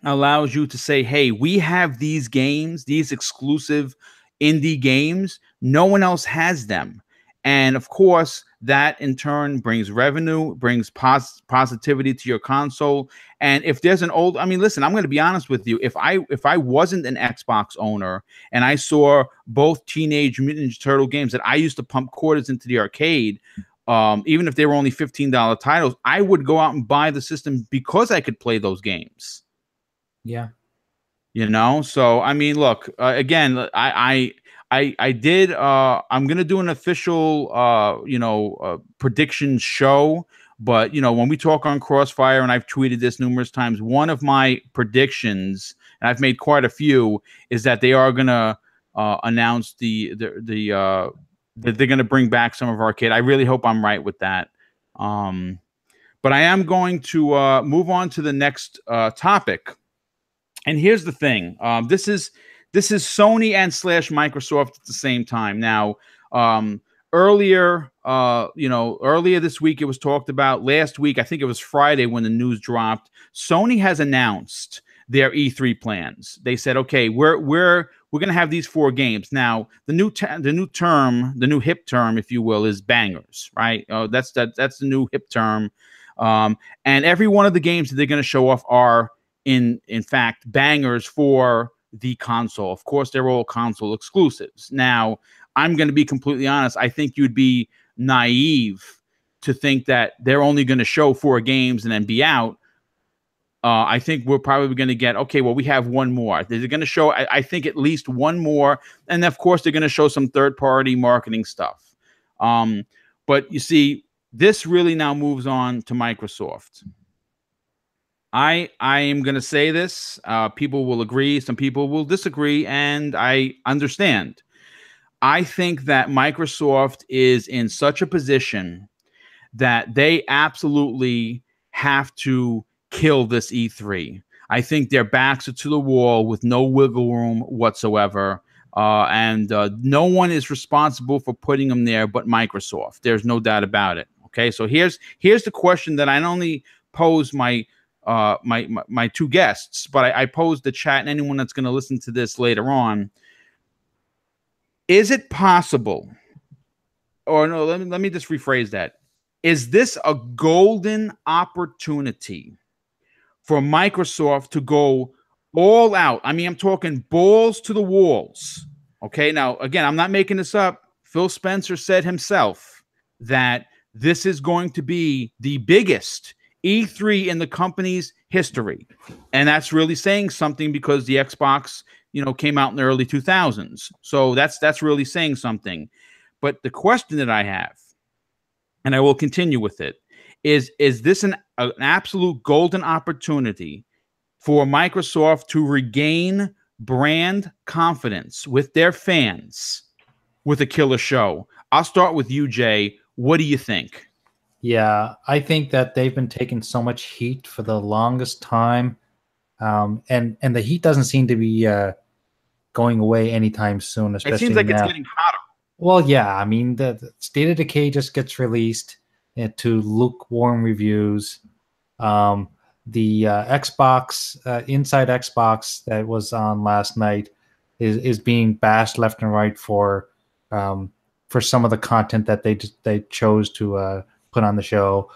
allows you to say, hey, we have these games, these exclusive indie games. No one else has them. And of course, that in turn brings revenue, brings positivity to your console. And if there's an old, I mean, listen, I'm going to be honest with you. If I wasn't an Xbox owner and I saw both Teenage Mutant Ninja Turtle games that I used to pump quarters into the arcade, even if they were only $15 titles, I would go out and buy the system because I could play those games. Yeah. You know, so I mean, look, again, I did. I'm gonna do an official, you know, prediction show. But you know, when we talk on Crossfire, and I've tweeted this numerous times, one of my predictions, and I've made quite a few, is that they are gonna announce that they're gonna bring back Summer of Arcade. I really hope I'm right with that. But I am going to move on to the next topic. And here's the thing. This is Sony and / Microsoft at the same time. Now, earlier this week it was talked about. Last week, I think it was Friday when the news dropped, Sony has announced their E3 plans. They said, okay, we're going to have these 4 games. Now, the new hip term, if you will, is bangers, right? That's the new hip term. And every one of the games that they're going to show off are in fact bangers for the console. Of course, they're all console exclusives. Now, I'm going to be completely honest. I think you'd be naive to think that they're only going to show 4 games and then be out. I think we're probably going to get, okay, well, we have one more. They're going to show, I think, at least one more. And of course, they're going to show some third-party marketing stuff. But you see, this really now moves on to Microsoft. I am going to say this. People will agree. Some people will disagree. And I understand. I think that Microsoft is in such a position that they absolutely have to kill this E3. I think their backs are to the wall with no wiggle room whatsoever. And no one is responsible for putting them there but Microsoft. There's no doubt about it. Okay, so here's the question that I not only pose my 2 guests, but I posed the chat and anyone that's going to listen to this later on. Is it possible, or no, let me just rephrase that. Is this a golden opportunity for Microsoft to go all out? I mean, I'm talking balls to the walls. Okay, now, again, I'm not making this up. Phil Spencer said himself that this is going to be the biggest E3 in the company's history. And that's really saying something because the Xbox, came out in the early 2000s. So that's really saying something. But the question that I have, and I will continue with it, is this an absolute golden opportunity for Microsoft to regain brand confidence with their fans with a killer show? I'll start with you, Jay. What do you think? Yeah, I think that they've been taking so much heat for the longest time, and the heat doesn't seem to be going away anytime soon. Especially it seems like now. It's getting hotter. Well, yeah, I mean, the State of Decay just gets released to lukewarm reviews. The Xbox, Inside Xbox that was on last night is being bashed left and right for some of the content that they chose to put on the show.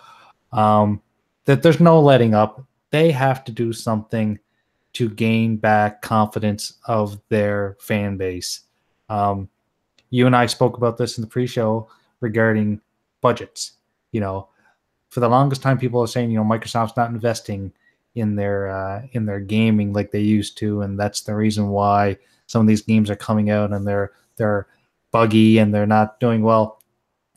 That there's no letting up. They have to do something to gain back confidence of their fan base. You and I spoke about this in the pre-show regarding budgets. For the longest time, people are saying, Microsoft's not investing in their gaming like they used to, and that's the reason why some of these games are coming out and they're buggy and they're not doing well.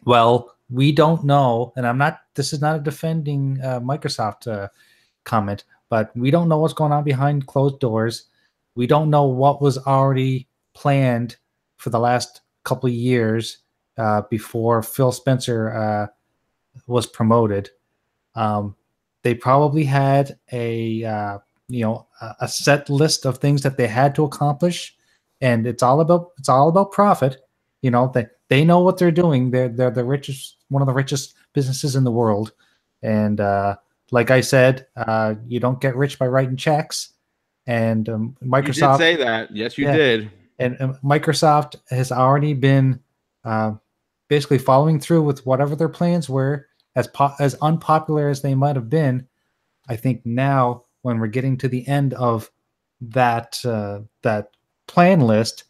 Well, we don't know, and this is not a defending Microsoft comment, but we don't know what's going on behind closed doors. We don't know what was already planned for the last couple of years before Phil Spencer was promoted. They probably had a set list of things that they had to accomplish, and it's all about profit. They know what they're doing. They're the richest, one of the richest businesses in the world, and like I said, you don't get rich by writing checks. And Microsoft, you did say that. Yes, you did. And Microsoft has already been basically following through with whatever their plans were, as unpopular as they might have been. I think now, when we're getting to the end of that plan list,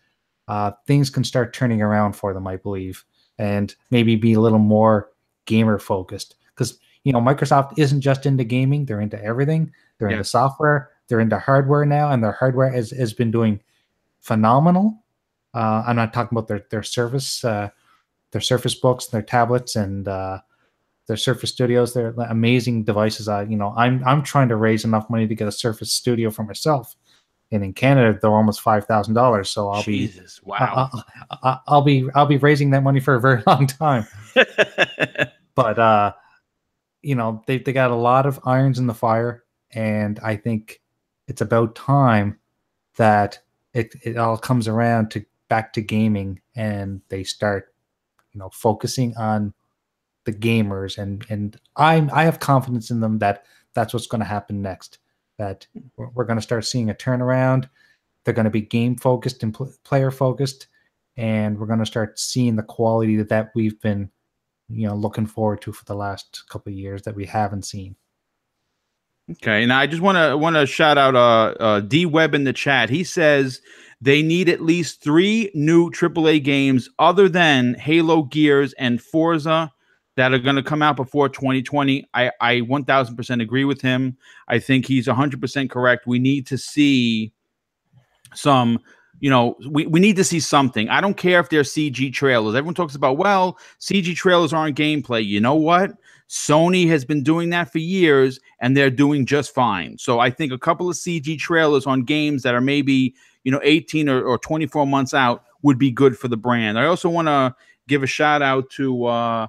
things can start turning around for them, I believe, and maybe be a little more gamer focused. Because Microsoft isn't just into gaming; they're into everything. They're into software. They're into hardware now, and their hardware has been doing phenomenal. I'm not talking about their Surface Books, their tablets, and their Surface Studios. They're amazing devices. I'm trying to raise enough money to get a Surface Studio for myself, and in Canada they're almost $5,000. So I'll be raising that money for a very long time. But they got a lot of irons in the fire, and I think it's about time that it all comes around back to gaming, and they start focusing on the gamers, and I have confidence in them that that's what's going to happen next, that we're going to start seeing a turnaround. They're going to be game focused and player focused, and we're going to start seeing the quality that we've been looking forward to for the last couple of years that we haven't seen. Okay, and I just want to shout out D Web in the chat. He says they need at least 3 new AAA games other than Halo, Gears, and Forza that are going to come out before 2020. I 1000% agree with him. I think he's 100% correct. We need to see some, we need to see something. I don't care if they're CG trailers. Everyone talks about, well, CG trailers aren't gameplay. You know what? Sony has been doing that for years, and they're doing just fine. So I think a couple of CG trailers on games that are maybe 18 or 24 months out would be good for the brand. I also want to give a shout out to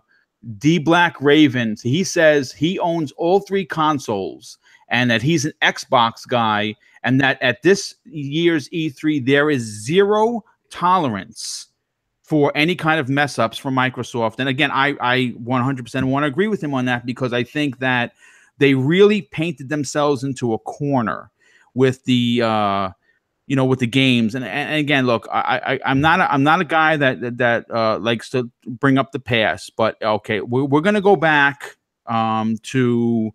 D Black Ravens. He says he owns all 3 consoles and that he's an Xbox guy, and that at this year's E3 there is 0 tolerance for any kind of mess ups from Microsoft. And again, I 100% want to agree with him on that, because I think that they really painted themselves into a corner with the with the games. And again, look, I'm not a guy that likes to bring up the past, but okay, we're gonna go back to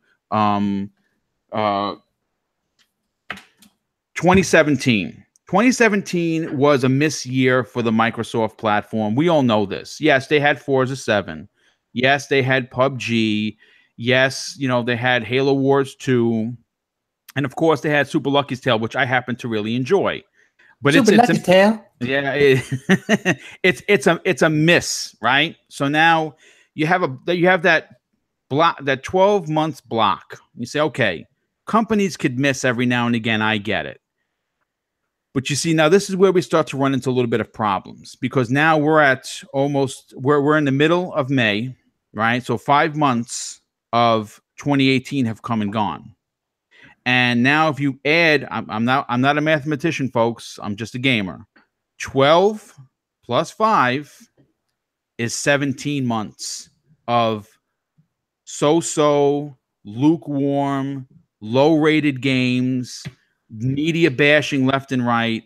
2017. 2017 was a miss year for the Microsoft platform. We all know this. Yes, they had Forza 7. Yes, they had PUBG. Yes, they had Halo Wars 2. And of course, they had Super Lucky's Tale, which I happen to really enjoy. But Super Lucky's Tale. Yeah, it's a miss, right? So now you have that block, that 12 months block. You say, okay, companies could miss every now and again. I get it. But you see, now this is where we start to run into a little bit of problems, because now we're in the middle of May, right? So 5 months of 2018 have come and gone. And now if you add, I'm not a mathematician, folks. I'm just a gamer. 12 plus 5 is 17 months of so-so, lukewarm, low-rated games, media bashing left and right.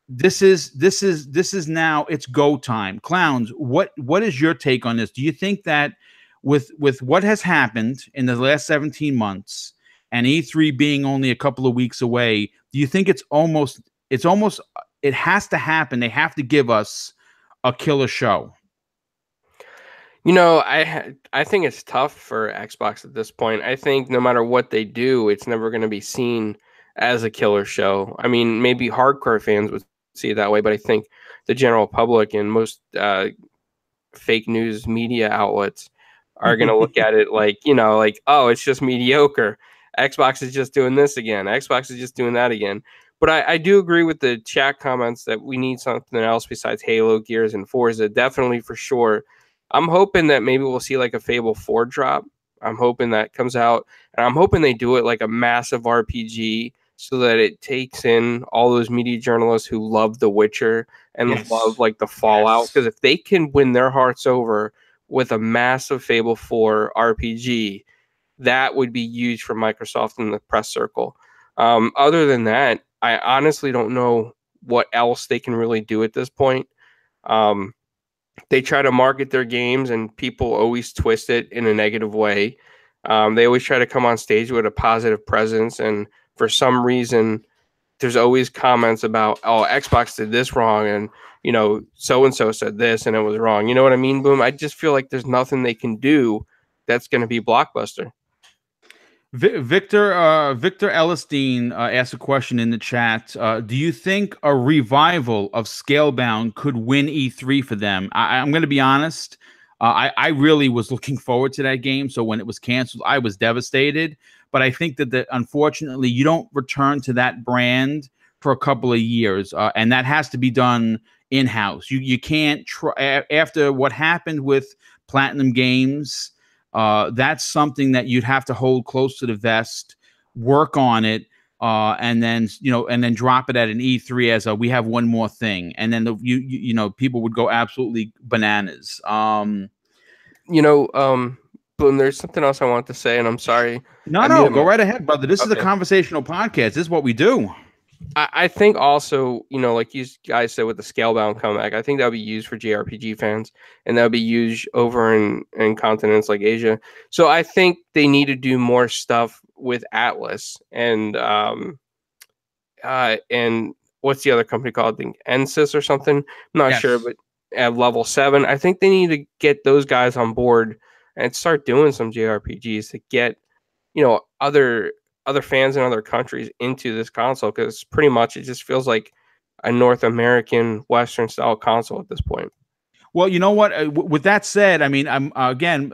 This is now it's go time. Clowns, what is your take on this? Do you think that with what has happened in the last 17 months and E3 being only a couple of weeks away, do you think it has to happen? They have to give us a killer show. I think it's tough for Xbox at this point. I think no matter what they do, it's never going to be seen as a killer show. I mean, maybe hardcore fans would see it that way, but I think the general public and most fake news media outlets are going to look at it like, oh, it's just mediocre. Xbox is just doing this again. Xbox is just doing that again. But I do agree with the chat comments that we need something else besides Halo, Gears, and Forza. Definitely, for sure. I'm hoping that maybe we'll see like a Fable 4 drop. I'm hoping that comes out. And I'm hoping they do it like a massive RPG so that it takes in all those media journalists who love The Witcher and love like the Fallout. Because if they can win their hearts over with a massive Fable 4 RPG, that would be huge for Microsoft in the press circle. Other than that, I honestly don't know what else they can really do at this point. They try to market their games and people always twist it in a negative way. They always try to come on stage with a positive presence, and for some reason there's always comments about, oh, Xbox did this wrong, and so-and-so said this and it was wrong. You know what I mean, Boom? I just feel like there's nothing they can do that's going to be blockbuster. Victor Ellisteen asked a question in the chat. Do you think a revival of Scalebound could win E3 for them? I'm going to be honest. I really was looking forward to that game. So when it was canceled, I was devastated. But I think that unfortunately, you don't return to that brand for a couple of years. And that has to be done in-house. You can't try after what happened with Platinum Games. That's something that you'd have to hold close to the vest, work on it, and then drop it at an E3 as we have one more thing, and then people would go absolutely bananas. Boom, there's something else I want to say, and I'm sorry. No, go right ahead, brother. This is a conversational podcast. This is what we do. I think also, like you guys said with the Scalebound comeback, I think that would be used for JRPG fans, and that would be used over in continents like Asia. So I think they need to do more stuff with Atlas and what's the other company called? I think NSYS or something. I'm not sure, but at Level 7, I think they need to get those guys on board and start doing some JRPGs to get, other fans in other countries into this console, because pretty much it just feels like a North American Western style console at this point. Well, you know what? With that said, I mean, I'm again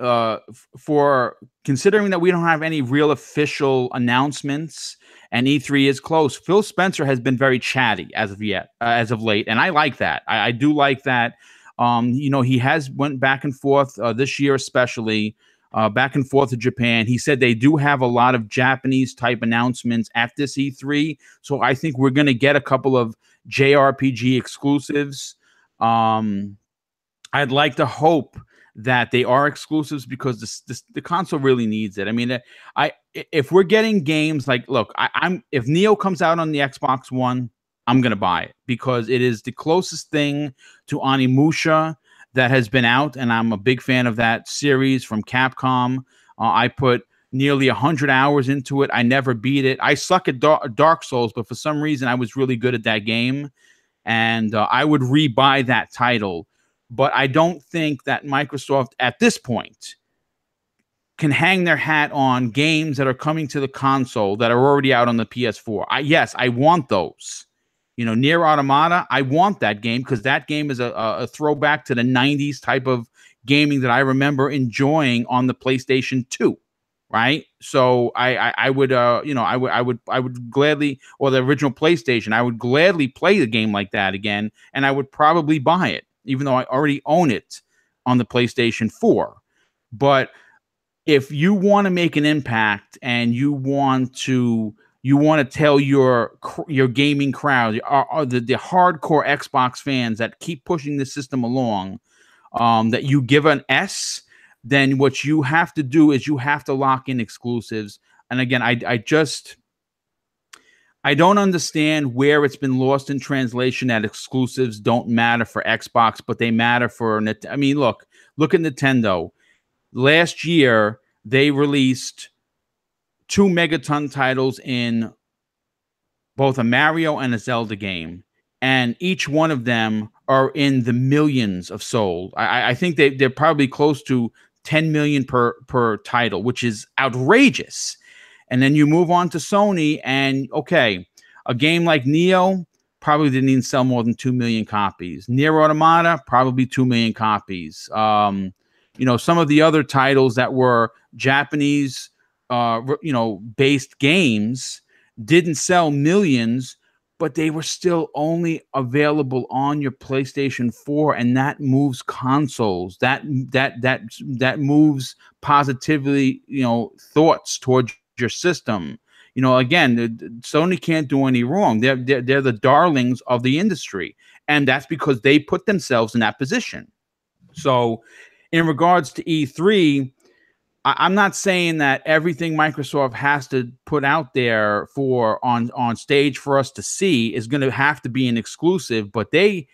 for considering that we don't have any real official announcements and E3 is close. Phil Spencer has been very chatty as of late, and I like that. I do like that. He has went back and forth this year, especially. Back and forth to Japan. He said they do have a lot of Japanese type announcements at this E3. So I think we're going to get a couple of JRPG exclusives. I'd like to hope that they are exclusives, because the console really needs it. I mean, if we're getting games like, look, if Neo comes out on the Xbox One, I'm going to buy it, because it is the closest thing to Onimusha that has been out, and I'm a big fan of that series from Capcom. I put nearly 100 hours into it. I never beat it. I suck at Dark Souls, but for some reason I was really good at that game, and I would rebuy that title. But I don't think that Microsoft at this point can hang their hat on games that are coming to the console that are already out on the PS4. Yes, I want those. You know, Nier Automata, I want that game because that game is a throwback to the 90s type of gaming that I remember enjoying on the PlayStation 2. Right. So I would, you know, I would gladly, or the original PlayStation, I would gladly play the game like that again. And I would probably buy it, even though I already own it on the PlayStation 4. But if you want to make an impact and you want to tell your gaming crowd, are the hardcore Xbox fans that keep pushing the system along, that you give an S, then what you have to do is you have to lock in exclusives. And again, I don't understand where it's been lost in translation that exclusives don't matter for Xbox, but they matter for, I mean, look at Nintendo. Last year, they released 2 megaton titles in both a Mario and a Zelda game, and each one of them are in the millions of sold. I think they're probably close to 10 million per title, which is outrageous. And then you move on to Sony, and okay, a game like Neo probably didn't even sell more than 2 million copies. Nier Automata, probably 2 million copies. You know, some of the other titles that were Japanese, you know, based games didn't sell millions, but they were still only available on your PlayStation 4, and that moves consoles. That moves positively, you know, thoughts towards your system. You know, again, Sony can't do any wrong. They're the darlings of the industry, and that's because they put themselves in that position. So, in regards to E3, I'm not saying that everything Microsoft has to put out there for on stage for us to see is going to have to be an exclusive, but they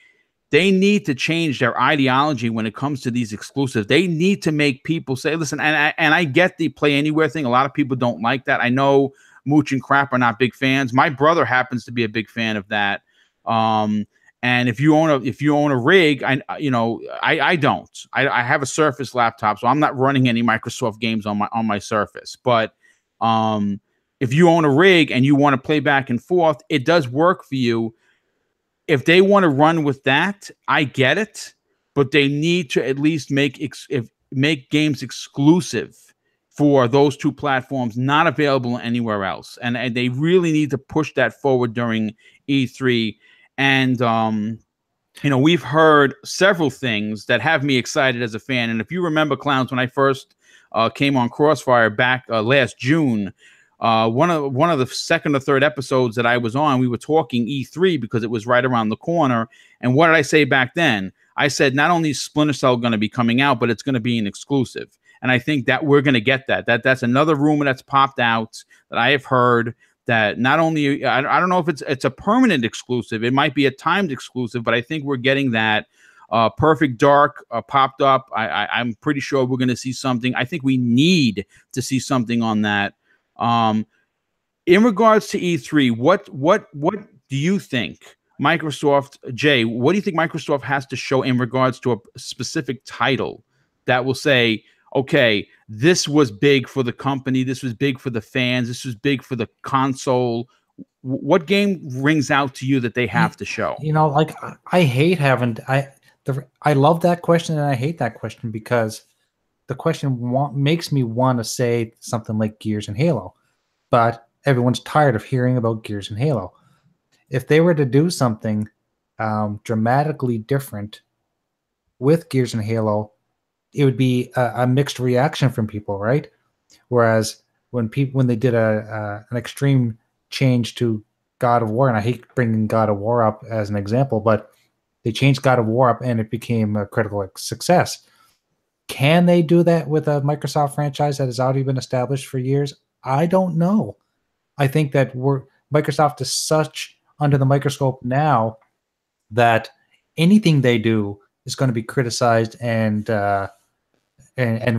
need to change their ideology when it comes to these exclusives. They need to make people say, listen, and I get the Play Anywhere thing. A lot of people don't like that. I know Mooch and Crap are not big fans. My brother happens to be a big fan of that. And if you own a rig, I don't. I have a Surface laptop, so I'm not running any Microsoft games on my Surface. But if you own a rig and you want to play back and forth, it does work for you. If they want to run with that, I get it, but they need to at least make games exclusive for those two platforms, not available anywhere else. And they really need to push that forward during E3. And, you know, we've heard several things that have me excited as a fan. And if you remember, Clowns, when I first came on Crossfire back last June, one of the second or third episodes that I was on, we were talking E3 because it was right around the corner. And what did I say back then? I said, not only is Splinter Cell going to be coming out, but it's going to be an exclusive. And I think that we're going to get that. That's another rumor that's popped out that I have heard, that not only, I don't know if it's a permanent exclusive, it might be a timed exclusive, but I think we're getting that. Perfect Dark popped up. I'm pretty sure we're going to see something. I think we need to see something on that. In regards to E3, what do you think Microsoft, Jay, what do you think Microsoft has to show in regards to a specific title that will say, okay, this was big for the company, this was big for the fans, this was big for the console? What game rings out to you that they have to show? You know, like, I hate having I love that question and I hate that question, because the question makes me want to say something like Gears and Halo, but everyone's tired of hearing about Gears and Halo. If they were to do something dramatically different with Gears and Halo, it would be a mixed reaction from people, right? Whereas when they did an extreme change to God of War, and I hate bringing God of War up as an example, but they changed God of War up and it became a critical success. Can they do that with a Microsoft franchise that has already been established for years? I don't know. I think that Microsoft is such under the microscope now that anything they do is going to be criticized and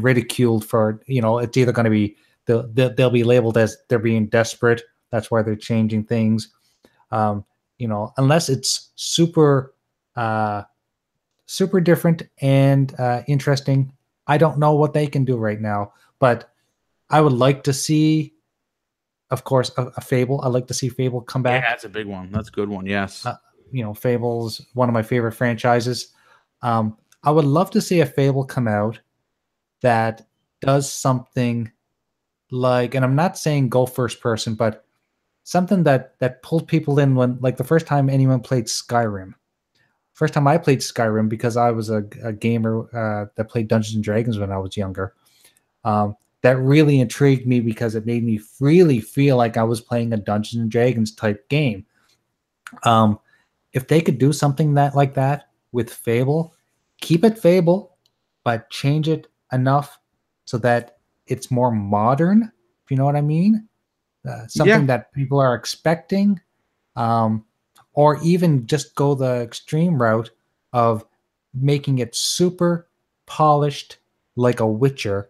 ridiculed for, you know, it's either going to be they'll be labeled as they're being desperate. That's why they're changing things. Unless it's super super different and interesting, I don't know what they can do right now. But I would like to see, of course, a Fable. I'd like to see Fable come back. Yeah, that's a big one. That's a good one. Yes. Fable's one of my favorite franchises. I would love to see a Fable come out that does something like, and I'm not saying go first person, but something that pulled people in when, like, the first time anyone played Skyrim. First time I played Skyrim, because I was a gamer that played Dungeons and Dragons when I was younger. That really intrigued me because it made me really feel like I was playing a Dungeons and Dragons type game. If they could do something like that with Fable, keep it Fable, but change it enough so that it's more modern, if you know what I mean. Something that people are expecting, or even just go the extreme route of making it super polished like a Witcher.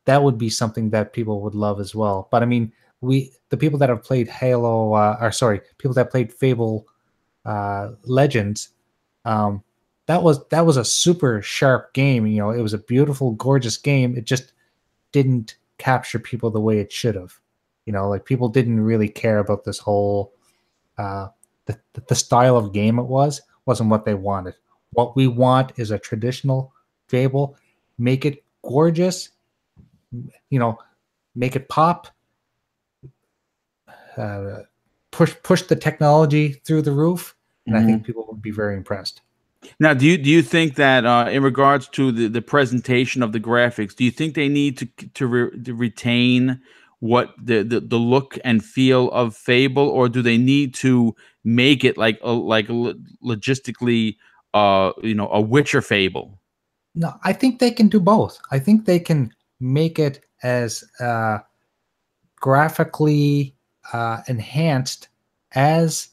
That would be something that people would love as well. But I mean, the people that have played people that played Fable Legends, that was a super sharp game. It was a beautiful, gorgeous game. It just didn't capture people the way it should have. Like, people didn't really care about this whole the style of game it wasn't what they wanted. What we want is a traditional Fable. Make it gorgeous, make it pop, push the technology through the roof, and I think people would be very impressed. Now, do you think that in regards to the presentation of the graphics, do you think they need to retain what the look and feel of Fable, or do they need to make it like logistically a Witcher Fable? No, I think they can do both. I think they can make it as graphically enhanced as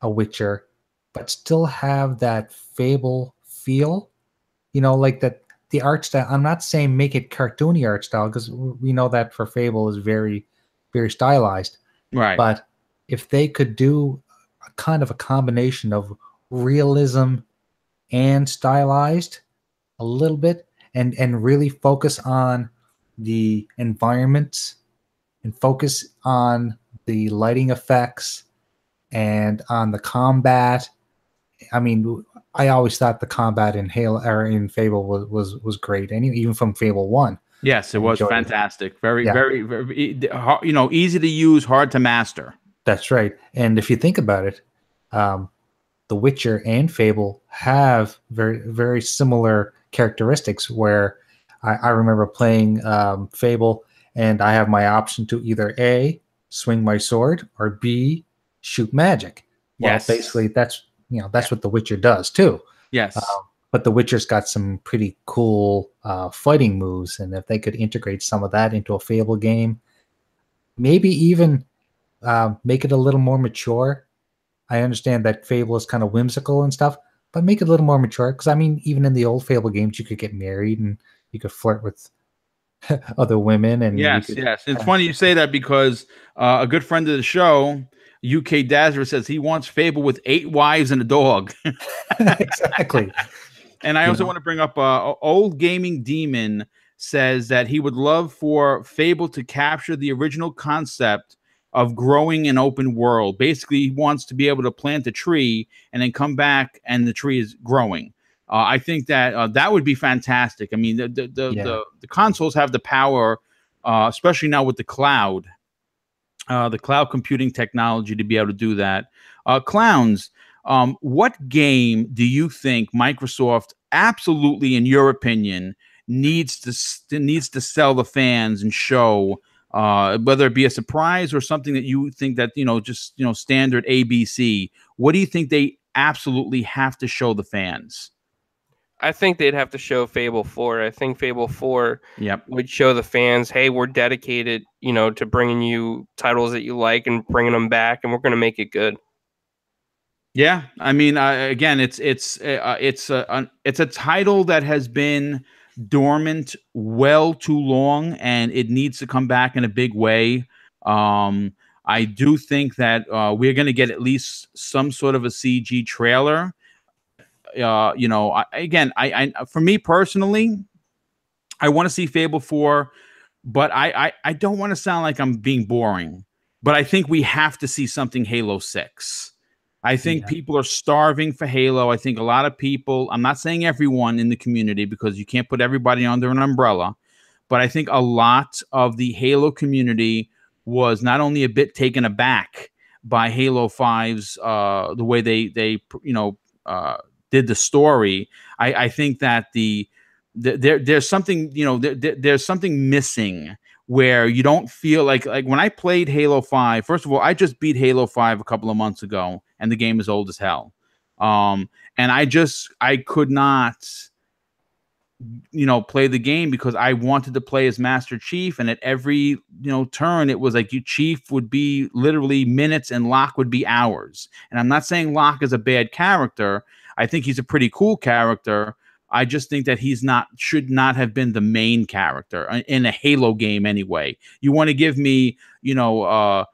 a Witcher, but still have that Fable feel. Like that the art style. I'm not saying make it cartoony art style, because we know that for Fable is very, very stylized. Right. But if they could do a kind of a combination of realism and stylized a little bit, and really focus on the environments and focus on the lighting effects and on the combat. I mean, I always thought the combat in Fable was great, and even from Fable 1. Yes, it was fantastic. Very, very, easy to use, hard to master. That's right. And if you think about it, The Witcher and Fable have very, very similar characteristics, where I remember playing Fable, and I have my option to either A, swing my sword, or B, shoot magic. Well, basically, that's what The Witcher does too. Yes. But The Witcher's got some pretty cool fighting moves, and if they could integrate some of that into a Fable game, maybe even make it a little more mature. I understand that Fable is kind of whimsical and stuff, but make it a little more mature. Because I mean, even in the old Fable games, you could get married and you could flirt with other women. And yes. It's funny you say that, because a good friend of the show, UK Dazzler, says he wants Fable with 8 wives and a dog. Exactly. And I also want to bring up Old Gaming Demon says that he would love for Fable to capture the original concept of growing an open world. Basically, he wants to be able to plant a tree and then come back and the tree is growing. I think that that would be fantastic. I mean, the consoles have the power, especially now with the cloud computing technology, to be able to do that. Clowns, what game do you think Microsoft absolutely, in your opinion, needs to sell the fans and show, whether it be a surprise or something that you think that, just, standard ABC? What do you think they absolutely have to show the fans? I think they'd have to show Fable 4. I think Fable 4 would show the fans, hey, we're dedicated, to bringing you titles that you like and bringing them back, and we're going to make it good. Yeah, I mean, again, it's a title that has been dormant well too long, and it needs to come back in a big way. I do think that we're going to get at least some sort of a CG trailer. You know, I for me personally, I want to see Fable 4, but I don't want to sound like I'm being boring, but I think we have to see something Halo 6. I think people are starving for Halo. I think a lot of people, I'm not saying everyone in the community because you can't put everybody under an umbrella, but I think a lot of the Halo community was not only a bit taken aback by Halo 5's the way they did the story. I think that there's something, there's something missing where you don't feel like when I played Halo 5, first of all, I just beat Halo 5 a couple of months ago and the game is old as hell. And I could not, play the game because I wanted to play as Master Chief. And at every, turn, it was like Chief would be literally minutes and Locke would be hours. And I'm not saying Locke is a bad character. I think he's a pretty cool character. I just think that should not have been the main character in a Halo game anyway. You want to give me, a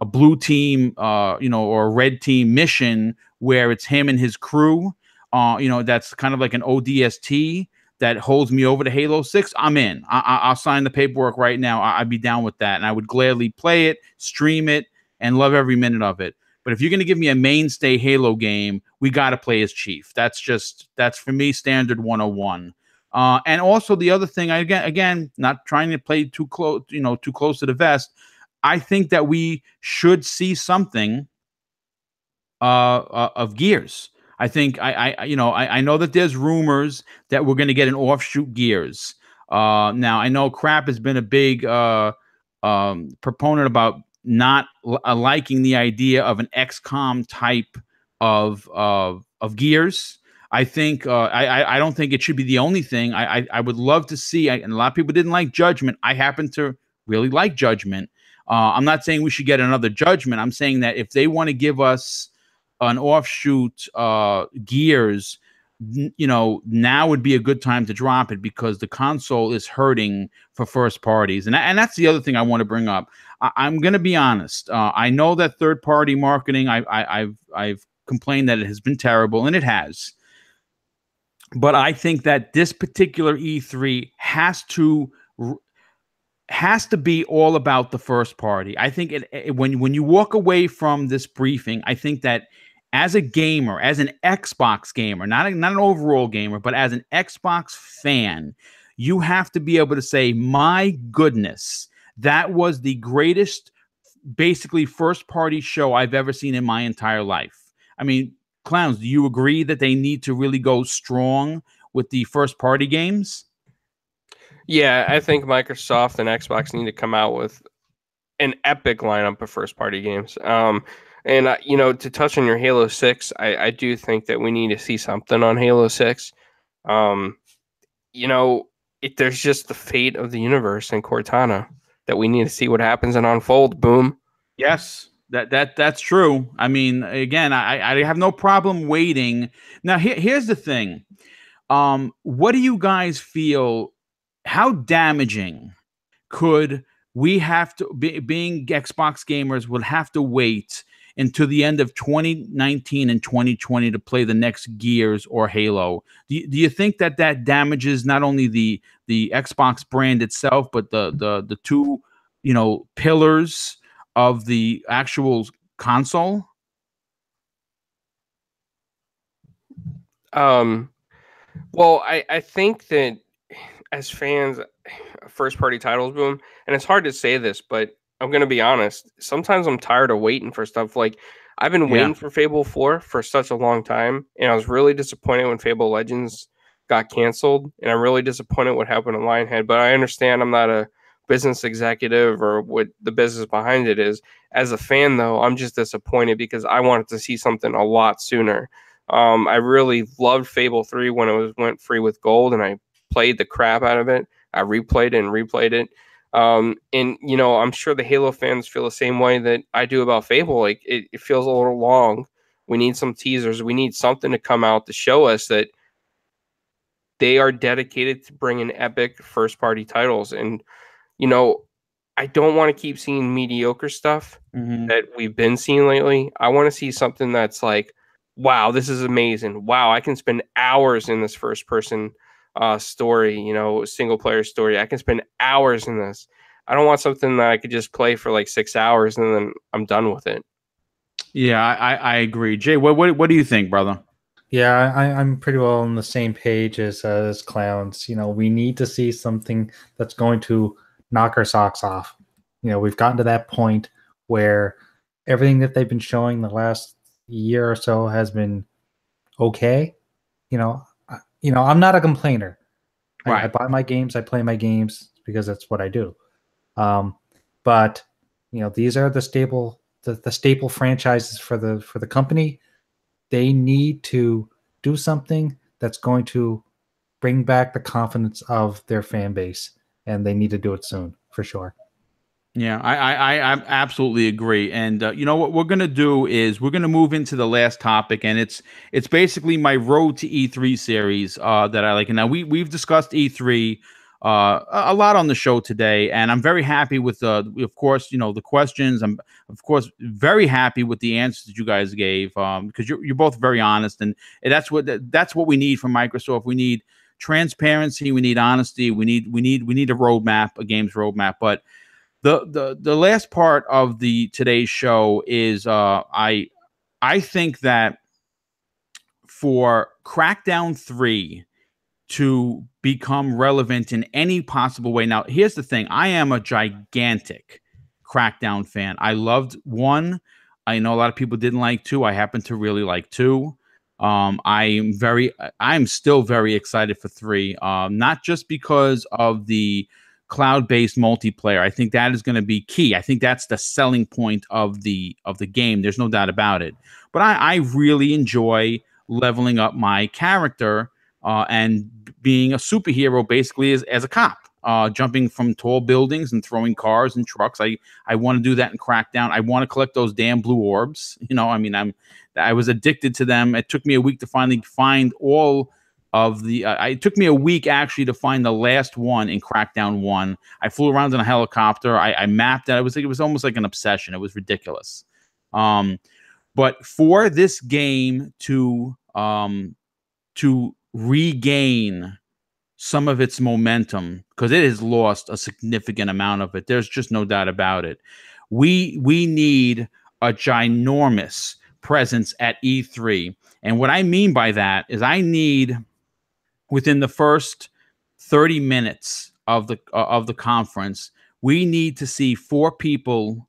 blue team, or a red team mission where it's him and his crew. That's kind of like an ODST that holds me over to Halo 6. I'm in. I'll sign the paperwork right now. I'd be down with that, and I would gladly play it, stream it, and love every minute of it. But if you're going to give me a mainstay Halo game, we got to play as Chief. That's for me standard 101. And also the other thing, again, not trying to play too close to the vest. I think that we should see something of Gears. I think I know that there's rumors that we're going to get an offshoot Gears. Now I know Crap has been a big proponent about not liking the idea of an XCOM type of Gears. I think I don't think it should be the only thing. I would love to see, and a lot of people didn't like Judgment. I happen to really like Judgment. I'm not saying we should get another Judgment. I'm saying that if they want to give us an offshoot Gears, now would be a good time to drop it because the console is hurting for first parties. And that's the other thing I want to bring up. I'm going to be honest. I know that third-party marketing, I've complained that it has been terrible, and it has. But I think that this particular E3 has to be all about the first party. I think when you walk away from this briefing, I think that as a gamer, as an Xbox gamer, not an overall gamer, but as an Xbox fan, you have to be able to say, my goodness, that was the greatest, basically, first-party show I've ever seen in my entire life. I mean, Clowns, do you agree that they need to really go strong with the first-party games? Yeah, I think Microsoft and Xbox need to come out with an epic lineup of first-party games. And, to touch on your Halo 6, I do think that we need to see something on Halo 6. There's just the fate of the universe in Cortana that we need to see what happens and unfold. Boom. Yes, that's true. I mean, again, I have no problem waiting. Now, here's the thing. What do you guys feel? How damaging could we have to being Xbox gamers would have to wait until the end of 2019 and 2020 to play the next Gears or Halo? Do you think that damages not only the Xbox brand itself, but the two pillars of the actual console? Well, I think that as fans, first party titles, Boom, and it's hard to say this, but I'm gonna be honest. Sometimes I'm tired of waiting for stuff. Like I've been waiting for Fable 4 for such a long time, and I was really disappointed when Fable Legends got canceled, and I'm really disappointed what happened in Lionhead. But I understand I'm not a business executive or what the business behind it is. As a fan, though, I'm just disappointed because I wanted to see something a lot sooner. I really loved Fable 3 when it went free with gold, and I played the crap out of it. I replayed it and replayed it. And I'm sure the Halo fans feel the same way that I do about Fable. Like it feels a little long. We need some teasers. We need something to come out to show us that they are dedicated to bringing epic first-party titles. And, I don't want to keep seeing mediocre stuff that we've been seeing lately. I want to see something that's like, wow, this is amazing. Wow, I can spend hours in this first-person story, single-player story. I can spend hours in this. I don't want something that I could just play for like 6 hours and then I'm done with it. Yeah, I agree. Jay, what do you think, brother? Yeah, I'm pretty well on the same page as Clowns. We need to see something that's going to knock our socks off. We've gotten to that point where everything that they've been showing the last year or so has been okay. I'm not a complainer. Right. I buy my games, I play my games because that's what I do. But these are the staple franchises for the company. They need to do something that's going to bring back the confidence of their fan base, and they need to do it soon, for sure. Yeah, I absolutely agree. And what we're gonna do is we're gonna move into the last topic, and it's basically my Road to E3 series that I like. And now we've discussed E3 a lot on the show today, and I'm very happy with of course, the questions. I'm of course very happy with the answers that you guys gave because you're both very honest, and that's what we need from Microsoft. We need transparency, we need honesty, we need a roadmap, a game's roadmap, but the last part of today's show is I think that for Crackdown 3 to become relevant in any possible way. Now, here's the thing. I am a gigantic Crackdown fan. I loved 1. I know a lot of people didn't like 2. I happen to really like 2. I'm still very excited for 3. Not just because of the cloud-based multiplayer. I think that is going to be key. I think that's the selling point of the game. There's no doubt about it. But I really enjoy leveling up my character and being a superhero, basically as a cop, jumping from tall buildings and throwing cars and trucks. I want to do that in Crackdown. I want to collect those damn blue orbs. I was addicted to them. It took me a week to finally find all of it took me a week actually to find the last one in Crackdown 1. I flew around in a helicopter. I mapped it. It was almost like an obsession. It was ridiculous. But for this game to regain some of its momentum, because it has lost a significant amount of it, there's just no doubt about it. We need a ginormous presence at E3. And what I mean by that is I need, within the first 30 minutes of the conference, we need to see 4 people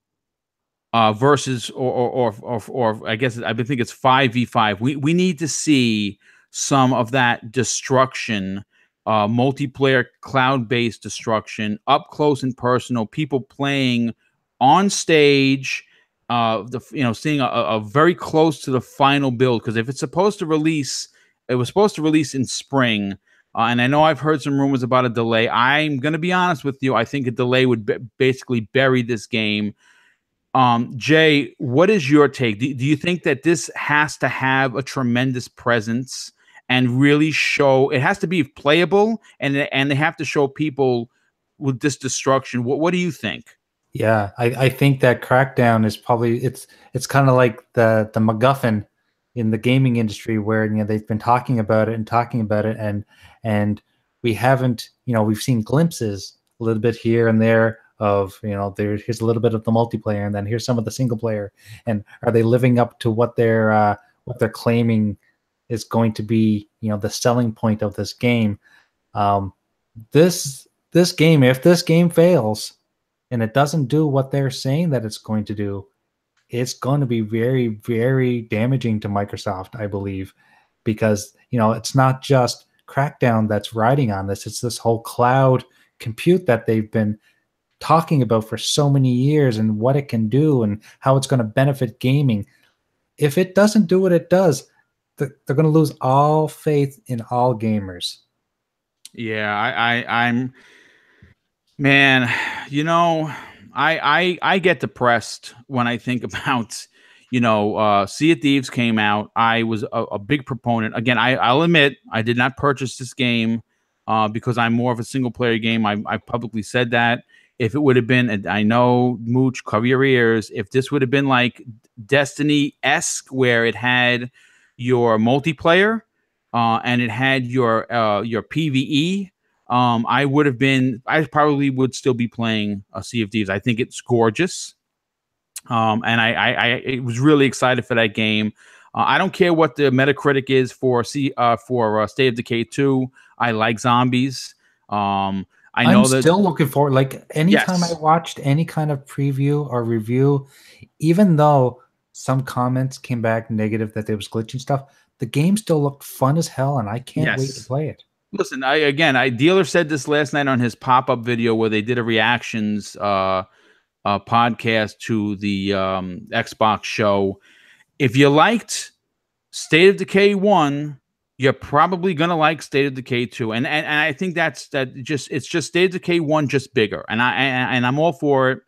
versus or I guess I think it's 5v5. We need to see some of that destruction, multiplayer cloud-based destruction, up close and personal, people playing on stage, seeing a very close to the final build. Because if it's supposed to release, it was supposed to release in spring. And I know I've heard some rumors about a delay. I'm going to be honest with you. I think a delay would basically bury this game. Jay, what is your take? Do you think that this has to have a tremendous presence and really show? It has to be playable, and they have to show people with this destruction. What do you think? Yeah, I think that Crackdown is probably it's kind of like the MacGuffin in the gaming industry, where they've been talking about it and we haven't, we've seen glimpses a little bit here and there of, here's a little bit of the multiplayer, and then here's some of the single player, and are they living up to what they're claiming is going to be, the selling point of this game? This game, if this game fails and it doesn't do what they're saying that it's going to do, it's going to be very, very damaging to Microsoft, I believe, because, it's not just Crackdown that's riding on this. It's this whole cloud compute that they've been talking about for so many years, and what it can do and how it's going to benefit gaming. If it doesn't do what it does, they're going to lose all faith in all gamers. Yeah, I'm man, I get depressed when I think about Sea of Thieves came out. I was a big proponent. Again, I'll admit I did not purchase this game because I'm more of a single player game. I publicly said that. If it would have been, and I know, Mooch, cover your ears, if this would have been like Destiny-esque, where it had your multiplayer and it had your PvE, I probably would still be playing Sea of Thieves. I think it's gorgeous. And I was really excited for that game. I don't care what the Metacritic is for State of Decay 2. I like zombies. I'm still looking forward. Like anytime I watched any kind of preview or review, even though some comments came back negative that there was glitching stuff, the game still looked fun as hell, and I can't wait to play it. Listen, Dealer said this last night on his pop-up video where they did a reactions podcast to the Xbox show. If you liked State of Decay 1, you're probably gonna like State of Decay 2, and I think it's just State of Decay 1 just bigger, and I'm all for it.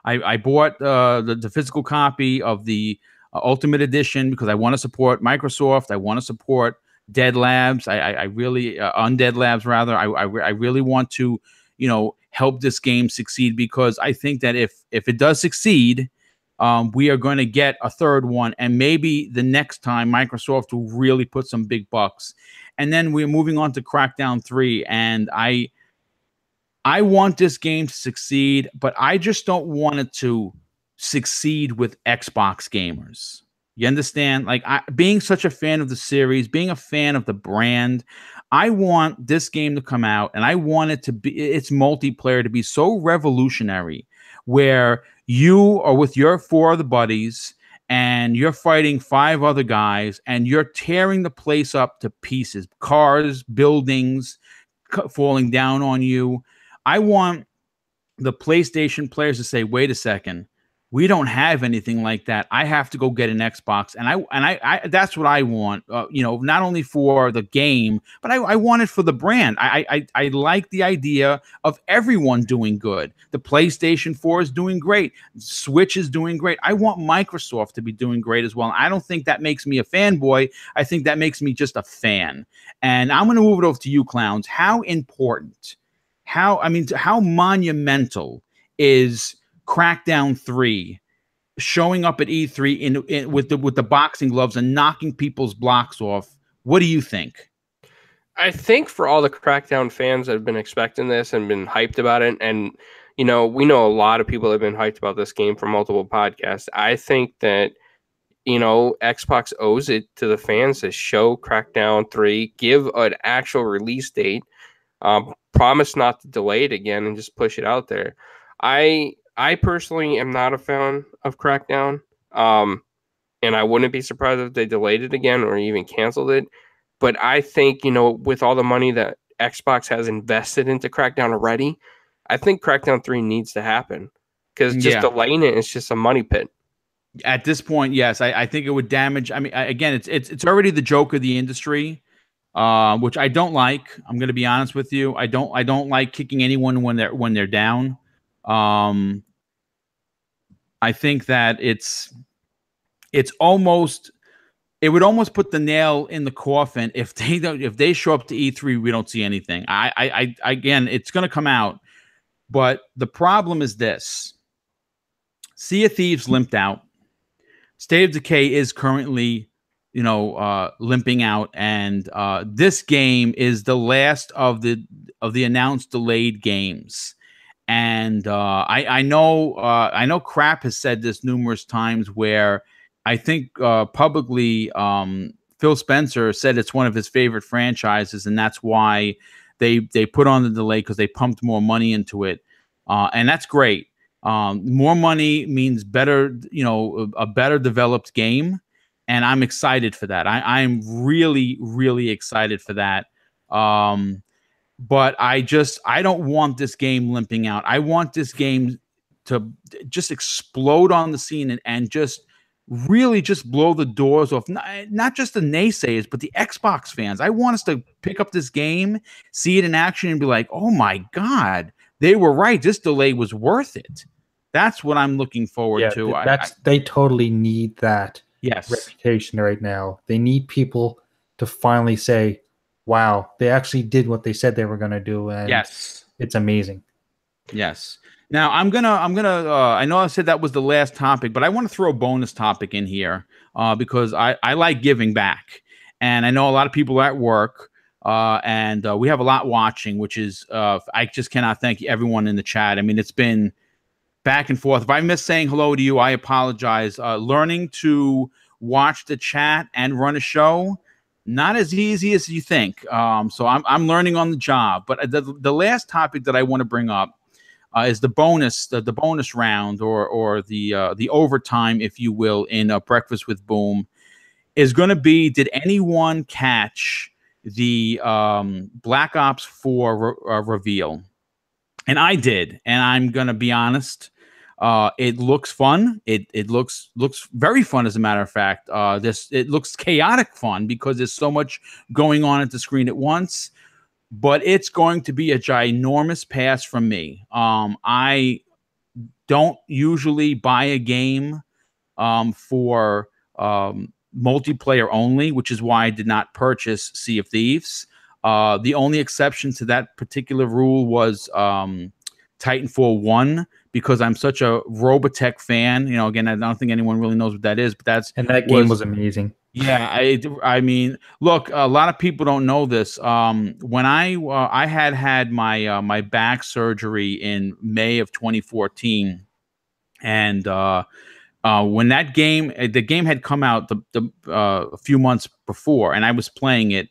I bought the physical copy of the Ultimate Edition because I want to support Microsoft. I want to support Dead Labs. I really Undead Labs rather. I really want to help this game succeed, because I think that if it does succeed, we are going to get a third one, and maybe the next time Microsoft will really put some big bucks. And then we're moving on to Crackdown 3, and I want this game to succeed, but I just don't want it to succeed with Xbox gamers. You understand? Like, being such a fan of the series, being a fan of the brand, I want this game to come out, and I want it to be, its multiplayer to be so revolutionary, where you are with your 4 other buddies and you're fighting 5 other guys and you're tearing the place up to pieces, cars, buildings falling down on you. I want the PlayStation players to say, wait a second, we don't have anything like that. I have to go get an Xbox, and I that's what I want. Not only for the game, but I want it for the brand. I like the idea of everyone doing good. The PlayStation 4 is doing great. Switch is doing great. I want Microsoft to be doing great as well. And I don't think that makes me a fanboy. I think that makes me just a fan. And I'm going to move it over to you, clowns. How important? How monumental is Crackdown 3 showing up at E3 with the boxing gloves and knocking people's blocks off? What do you think? I think for all the Crackdown fans that have been expecting this and been hyped about it, and we know a lot of people have been hyped about this game for multiple podcasts. I think that Xbox owes it to the fans to show Crackdown 3, give an actual release date, promise not to delay it again, and just push it out there. I personally am not a fan of Crackdown, and I wouldn't be surprised if they delayed it again or even canceled it. But I think, with all the money that Xbox has invested into Crackdown already, I think Crackdown 3 needs to happen, because just delaying it is just a money pit. At this point, yes, I think it would damage. I mean, again, it's already the joke of the industry, which I don't like. I'm going to be honest with you. I don't like kicking anyone when they're down. I think that it would almost put the nail in the coffin if they show up to E3, we don't see anything. Again, it's going to come out, but the problem is this: Sea of Thieves limped out. State of Decay is currently, limping out, and this game is the last of the announced delayed games. And I know Crap has said this numerous times, where I think publicly Phil Spencer said it's one of his favorite franchises, and that's why they put on the delay, because they pumped more money into it, and that's great. More money means better, a better developed game, and I'm excited for that. I'm really, really excited for that. But I don't want this game limping out. I want this game to just explode on the scene and just really just blow the doors off, not just the naysayers, but the Xbox fans. I want us to pick up this game, see it in action, and be like, oh my God, they were right. This delay was worth it. That's what I'm looking forward to. They totally need that yes. reputation right now. They need people to finally say, wow, they actually did what they said they were going to do. And yes, it's amazing. Yes. Now I'm gonna I know I said that was the last topic, but I want to throw a bonus topic in here because I like giving back, and I know a lot of people are at work, and we have a lot watching, which is I just cannot thank everyone in the chat. I mean, it's been back and forth. If I miss saying hello to you, I apologize. Learning to watch the chat and run a show, not as easy as you think. So I'm learning on the job. But the last topic that I want to bring up is the bonus round or the overtime, if you will, in Breakfast with Boom, is going to be: did anyone catch the Black Ops 4 reveal? And I did, and I'm going to be honest. It looks fun. It looks very fun, as a matter of fact. It looks chaotic fun because there's so much going on at the screen at once. But it's going to be a ginormous pass from me. I don't usually buy a game for multiplayer only, which is why I did not purchase Sea of Thieves. The only exception to that particular rule was Titanfall 1, because I'm such a Robotech fan. You know, again, I don't think anyone really knows what that is, but that game was amazing. Yeah, I mean, look, a lot of people don't know this. When I had my my back surgery in May of 2014, and when that game, the game had come out a few months before, and I was playing it.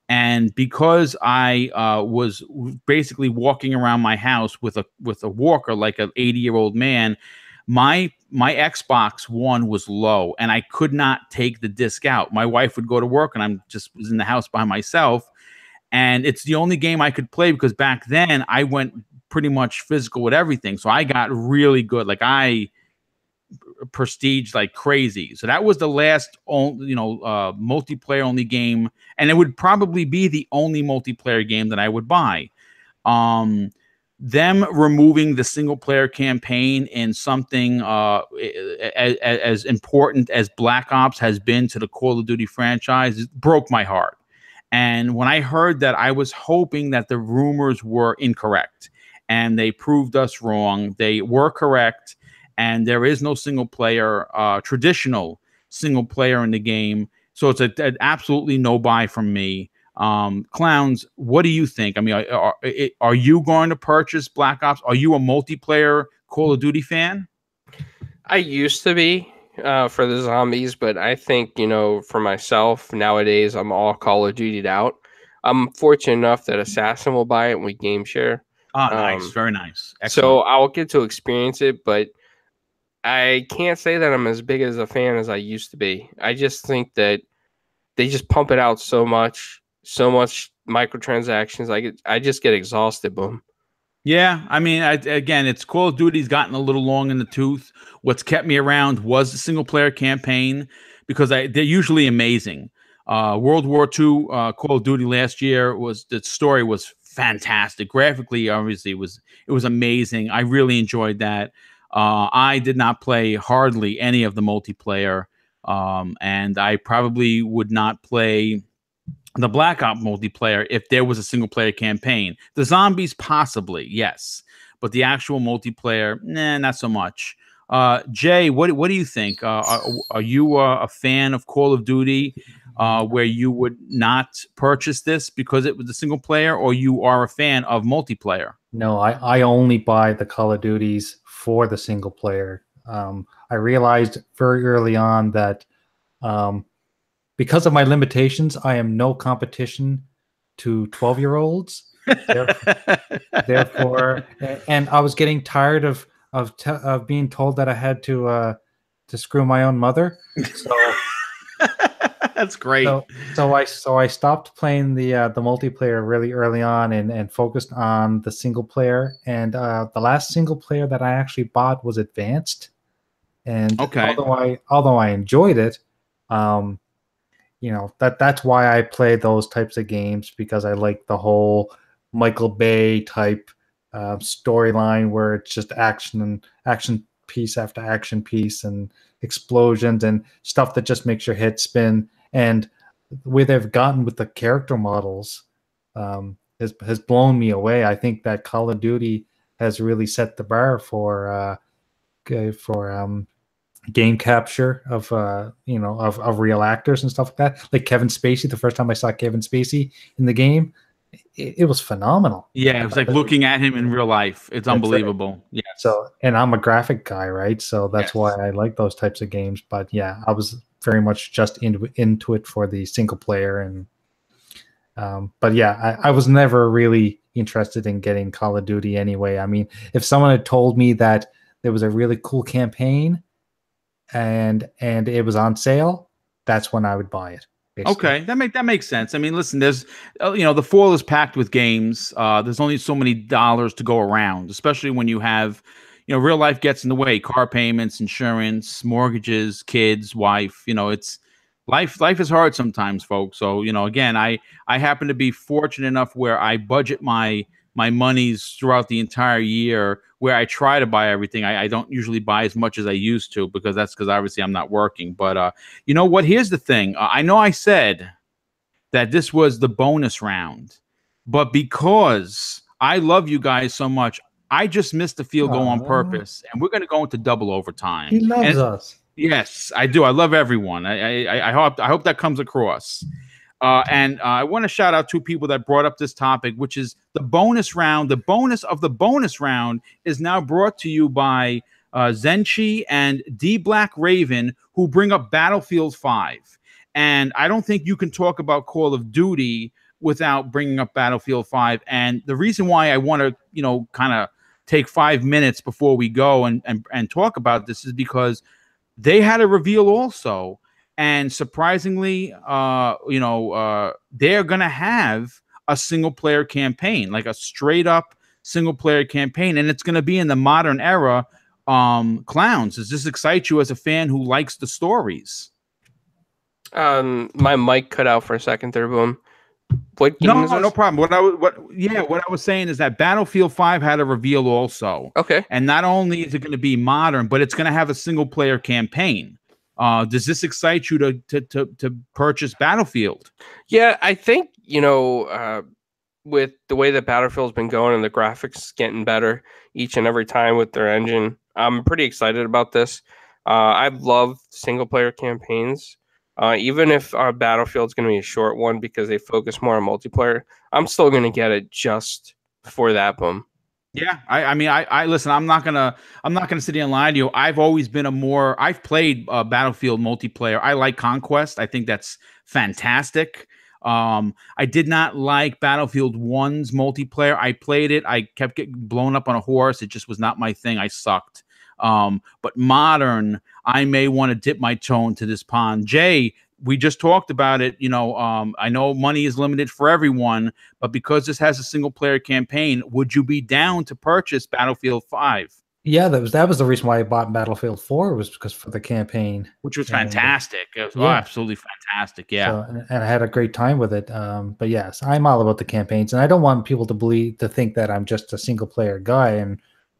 And because I was basically walking around my house with a walker like an 80-year-old man, my Xbox One was low, and I could not take the disc out. My wife would go to work, and I was in the house by myself. And it's the only game I could play because back then I went pretty much physical with everything. So I got really good. Like I prestige like crazy. So that was the last multiplayer only game, and it would probably be the only multiplayer game that I would buy. Them removing the single player campaign in something as important as Black Ops has been to the Call of Duty franchise broke my heart. And when I heard that, I was hoping that the rumors were incorrect, and they proved us wrong. They were correct. And there is no single player, traditional single player in the game. So it's an absolutely no buy from me. Clowns, what do you think? I mean, are you going to purchase Black Ops? Are you a multiplayer Call of Duty fan? I used to be for the zombies, but I think, for myself nowadays, I'm all Call of Duty'd out. I'm fortunate enough that Assassin will buy it and we game share. Oh, nice. Very nice. Excellent. So I'll get to experience it, but I can't say that I'm as big as a fan as I used to be. I just think that they just pump it out so much microtransactions. I just get exhausted, Boom. Yeah, I mean, again, it's Call of Duty's gotten a little long in the tooth. What's kept me around was the single player campaign because they're usually amazing. World War II Call of Duty last year the story was fantastic. Graphically, obviously, it was amazing. I really enjoyed that. I did not play hardly any of the multiplayer, and I probably would not play the Black Ops multiplayer if there was a single player campaign. The zombies, possibly, yes, but the actual multiplayer, nah, not so much. Jay, what do you think? Are you a fan of Call of Duty, where you would not purchase this because it was a single player, or you are a fan of multiplayer? No, I only buy the Call of Duties for the single player. I realized very early on that because of my limitations, I am no competition to 12-year-olds. Therefore, and I was getting tired of being told that I had to screw my own mother. So that's great. So I stopped playing the multiplayer really early on and focused on the single player. And the last single player that I actually bought was Advanced. And okay, although I enjoyed it, that's why I play those types of games, because I like the whole Michael Bay type storyline where it's just action piece after action piece and explosions and stuff that just makes your head spin. And the way they've gotten with the character models has blown me away. I think that Call of Duty has really set the bar for game capture of of real actors and stuff like that. Like Kevin Spacey, the first time I saw Kevin Spacey in the game, it was phenomenal. Yeah, it was like looking at him in real life. It's unbelievable. Yeah. So, and I'm a graphic guy, right? So that's Yes. why I like those types of games. But yeah, I was very much just into it for the single player. And but yeah, I was never really interested in getting Call of Duty anyway. I mean, if someone had told me that there was a really cool campaign and it was on sale, that's when I would buy it. Basically. Okay, that makes sense. I mean, listen, there's the fall is packed with games. There's only so many dollars to go around, especially when you have, real life gets in the way, car payments, insurance, mortgages, kids, wife. It's life is hard sometimes, folks. So, again, I happen to be fortunate enough where I budget my monies throughout the entire year, where I try to buy everything. I don't usually buy as much as I used to because obviously I'm not working. But you know what? Here's the thing. I know I said that this was the bonus round, but because I love you guys so much, I just missed the field goal on purpose, and we're going to go into double overtime. He loves us. Yes, I do. I love everyone. I hope that comes across. And I want to shout out two people that brought up this topic, which is the bonus round. The bonus of the bonus round is now brought to you by Zenchi and D Black Raven, who bring up Battlefield 5. And I don't think you can talk about Call of Duty without bringing up Battlefield 5. And the reason why I want to, kind of take 5 minutes before we go and talk about this is because they had a reveal also. And surprisingly, they're going to have a single player campaign, like a straight up single player campaign. And it's going to be in the modern era. Clowns, does this excite you as a fan who likes the stories? My mic cut out for a second there, Boom. What game is this? No problem. What I was saying is that Battlefield 5 had a reveal also. Okay. And not only is it going to be modern, but it's going to have a single player campaign. Does this excite you to purchase Battlefield? Yeah, I think, with the way that Battlefield's been going and the graphics getting better each and every time with their engine, I'm pretty excited about this. I love single player campaigns. Even if Battlefield's going to be a short one because they focus more on multiplayer, I'm still going to get it just for that, Boom. Yeah, I listen. I'm not gonna sit here and lie to you. I've always been I've played Battlefield multiplayer. I like Conquest. I think that's fantastic. I did not like Battlefield 1's multiplayer. I played it. I kept getting blown up on a horse. It just was not my thing. I sucked. But modern, I may want to dip my toe into this pond. Jay, we just talked about it. I know money is limited for everyone, but because this has a single player campaign, would you be down to purchase Battlefield 5? Yeah, that was the reason why I bought Battlefield 4 was because for the campaign, which was fantastic. It was absolutely fantastic. Yeah, so, and I had a great time with it. But yes, I'm all about the campaigns, and I don't want people to think that I'm just a single player guy. And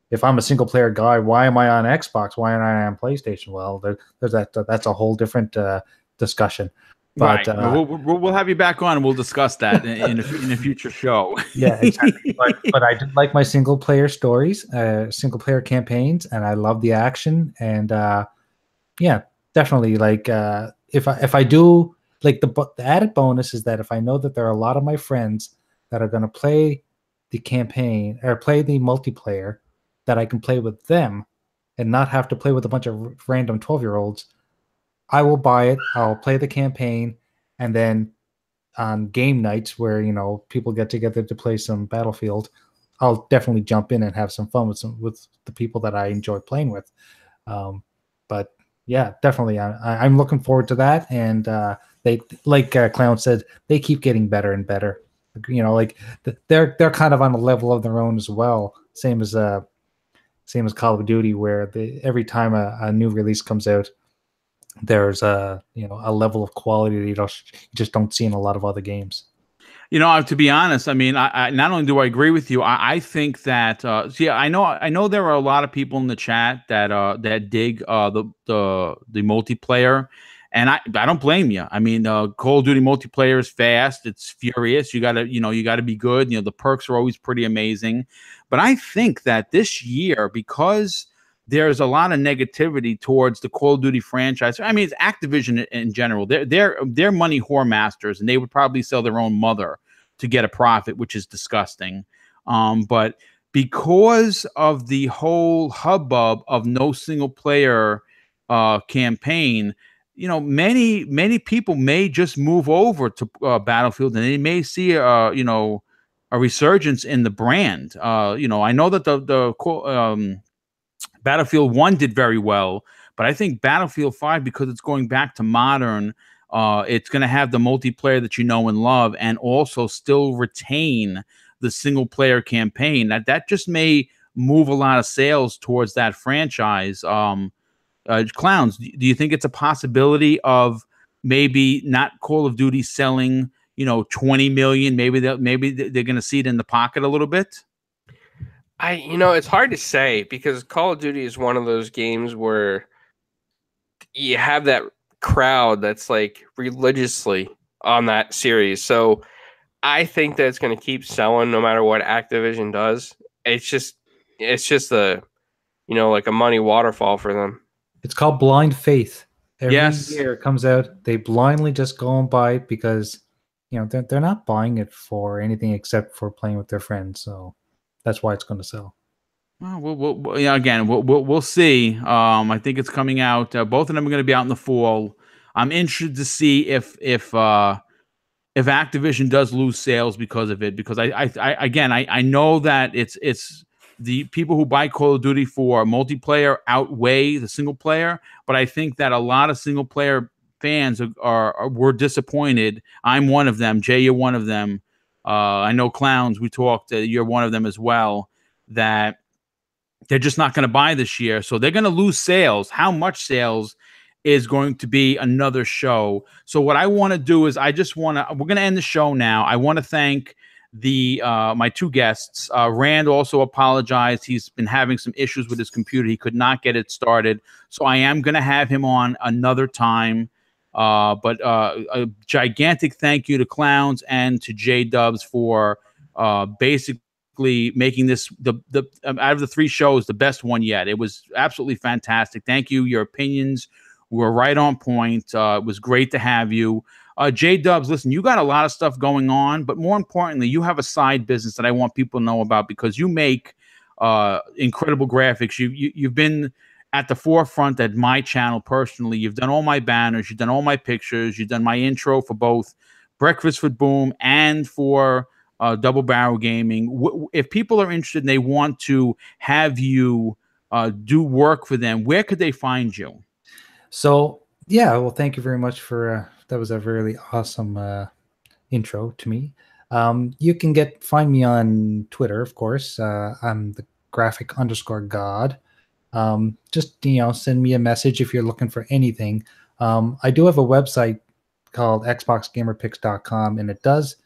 if I'm a single player guy, why am I on Xbox? Why am I on PlayStation? Well, there's that's a whole different discussion. But right. We'll have you back on and we'll discuss that in a future show. Yeah, exactly. but I did like my single player stories, single player campaigns, and I love the action. And yeah, definitely. Like if I do, like the added bonus is that if I know that there are a lot of my friends that are going to play the campaign or play the multiplayer, that I can play with them and not have to play with a bunch of random 12-year-olds. I will buy it. I'll play the campaign, and then on game nights where people get together to play some Battlefield, I'll definitely jump in and have some fun with the people that I enjoy playing with. But yeah, definitely, I'm looking forward to that. And they, like Clown said, they keep getting better and better. They're kind of on a level of their own as well. Same as Call of Duty, where every time a new release comes out, there's a level of quality that you just don't see in a lot of other games. You know, to be honest, I mean, I not only do I agree with you, I think that see, I know there are a lot of people in the chat that dig the multiplayer, and I don't blame you. I mean, Call of Duty multiplayer is fast, it's furious. You gotta be good. You know, the perks are always pretty amazing, but I think that this year, because there's a lot of negativity towards the Call of Duty franchise. I mean, it's Activision in general. They're money whore masters, and they would probably sell their own mother to get a profit, which is disgusting. But because of the whole hubbub of no single player campaign, you know, many people may just move over to Battlefield, and they may see you know, a resurgence in the brand. You know, I know that the Battlefield 1 did very well, but I think Battlefield 5, because it's going back to modern, it's going to have the multiplayer that you know and love, and also still retain the single player campaign. That just may move a lot of sales towards that franchise. Clowns, do you think it's a possibility of maybe not Call of Duty selling, you know, 20 million? Maybe they're going to see it in the pocket a little bit. You know, it's hard to say, because Call of Duty is one of those games where you have that crowd that's like religiously on that series. So I think that it's going to keep selling no matter what Activision does. It's just a, you know, like a money waterfall for them. It's called blind faith. Every Yes. year it comes out, they blindly just go and buy it because, you know, they're not buying it for anything except for playing with their friends. So that's why it's going to sell. Well, yeah, again, we'll see. I think it's coming out. Both of them are going to be out in the fall. I'm interested to see if Activision does lose sales because of it. Because I know that it's the people who buy Call of Duty for multiplayer outweigh the single player. But I think that a lot of single player fans were disappointed. I'm one of them. Jay, you're one of them. I know Clowns. We talked. You're one of them as well. That they're just not going to buy this year. So they're going to lose sales. How much sales is going to be another show. So what I want to do is we're going to end the show now. I want to thank my two guests. Rand also apologized. He's been having some issues with his computer. He could not get it started. So I am going to have him on another time. But a gigantic thank you to Clowns and to J-Dubs for basically making this out of the three shows the best one yet. It was absolutely fantastic. Thank you. Your opinions were right on point. It was great to have you. J-Dubs, listen, you got a lot of stuff going on, but more importantly, you have a side business that I want people to know about, because you make incredible graphics. You've been at the forefront at my channel personally. You've done all my banners, you've done all my pictures, you've done my intro for both Breakfast with Boom and for Double Barrel Gaming. If people are interested and they want to have you do work for them, where could they find you? So yeah, well, thank you very much for that was a really awesome intro to me. You can find me on Twitter, of course. I'm the graphic_god. Just, you know, send me a message if you're looking for anything. I do have a website called xboxgamerpicks.com, and it does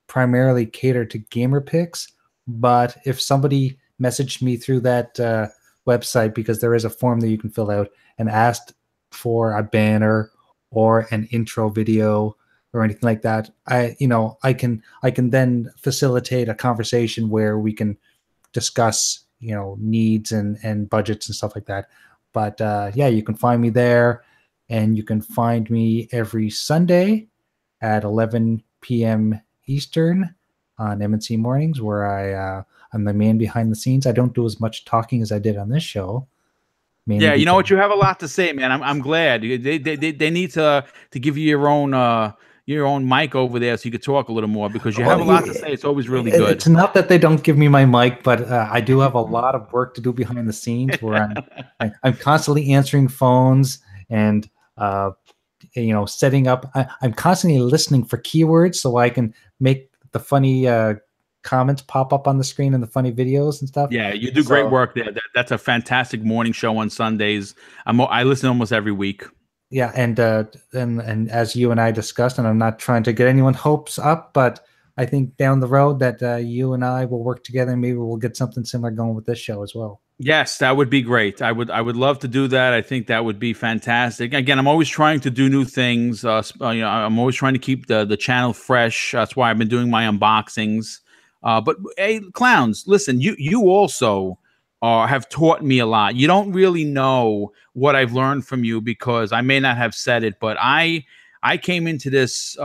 primarily cater to gamer picks. But if somebody messaged me through that website, because there is a form that you can fill out, and asked for a banner or an intro video or anything like that, I can then facilitate a conversation where we can discuss, you know, needs and budgets and stuff like that. But yeah, you can find me there, and you can find me every Sunday at 11 p.m. Eastern on M&C Mornings, where I'm the man behind the scenes. I don't do as much talking as I did on this show. Yeah, you know what? You have a lot to say, man. I'm glad they need to give you your own mic over there so you could talk a little more, because you have a lot to say. It's always really good. It's not that they don't give me my mic, but I do have a lot of work to do behind the scenes, where I'm constantly answering phones and you know, setting up. I'm constantly listening for keywords so I can make the funny comments pop up on the screen and the funny videos and stuff. Yeah, you do great work there. That's a fantastic morning show on Sundays. I listen almost every week. Yeah, and as you and I discussed, and I'm not trying to get anyone's hopes up, but I think down the road that you and I will work together, and maybe we'll get something similar going with this show as well. Yes, that would be great. I would love to do that. I think that would be fantastic. Again, I'm always trying to do new things. I'm always trying to keep the channel fresh. That's why I've been doing my unboxings. But hey, clowns, listen, you also have taught me a lot. You don't really know what I've learned from you because I may not have said it, but I came into this